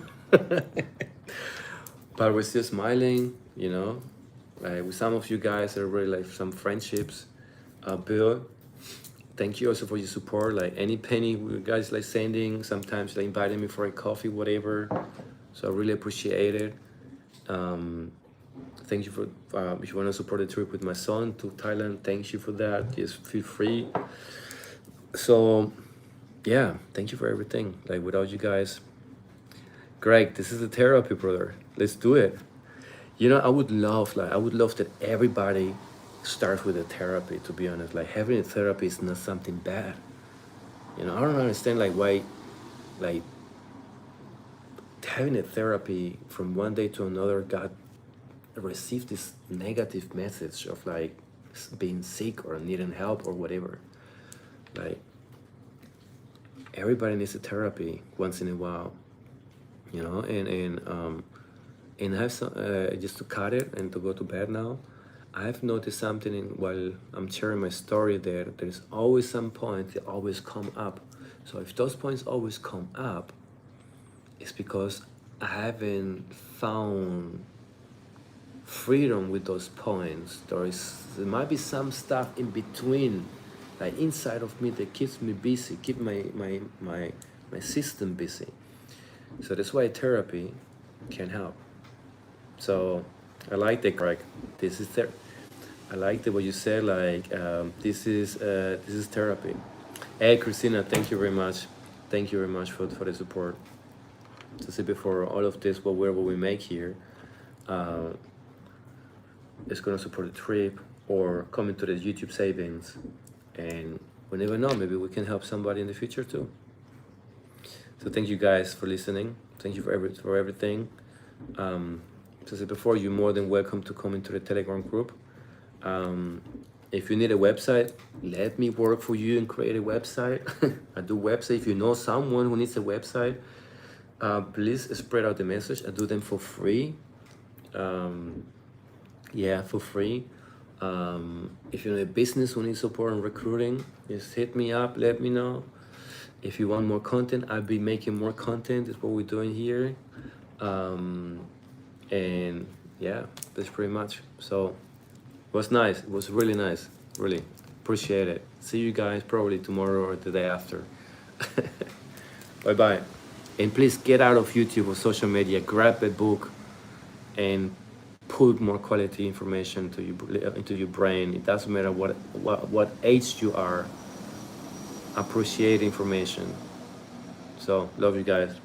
But we're still smiling. You know, like, with some of you guys, there are really like some friendships built. Thank you also for your support. Like, any penny you guys like sending, sometimes like inviting me for a coffee, whatever. So I really appreciate it. Thank you for if you want to support the trip with my son to Thailand, thank you for that. Just feel free. So yeah, thank you for everything. Like, without you guys, Greg, this is a therapy, brother. Let's do it. You know, I would love that everybody starts with a therapy, to be honest. Like, having a therapy is not something bad. You know, I don't understand like why, like, having a therapy from one day to another got received this negative message of like being sick or needing help or whatever. Like, everybody needs a therapy once in a while, you know. And I have some just to cut it and to go to bed now. I've noticed something while I'm sharing my story there's always some points that always come up. So if those points always come up, it's because I haven't found freedom with those points. There might be some stuff in between, like inside of me, that keeps me busy, keep my system busy. So that's why therapy can help. So I like that, Greg. This is I like the what you said. Like, this is therapy. Hey, Christina, thank you very much. Thank you very much for the support. To say before all of this, what we make here, is gonna support the trip or come into the YouTube savings, and we never know. Maybe we can help somebody in the future too. So thank you guys for listening. Thank you for everything. As I said before, you're more than welcome to come into the Telegram group. If you need a website, let me work for you and create a website. I do website. If you know someone who needs a website, please spread out the message. I do them for free. Yeah, for free. If you're in a business who needs support on recruiting, just hit me up, let me know. If you want more content, I'll be making more content. That's what we're doing here. And yeah, that's pretty much. So it was nice. It was really nice. Really appreciate it. See you guys probably tomorrow or the day after. Bye-bye. And please get out of YouTube or social media. Grab a book and put more quality information into your brain. It doesn't matter what age you are. Appreciate information. So love you guys.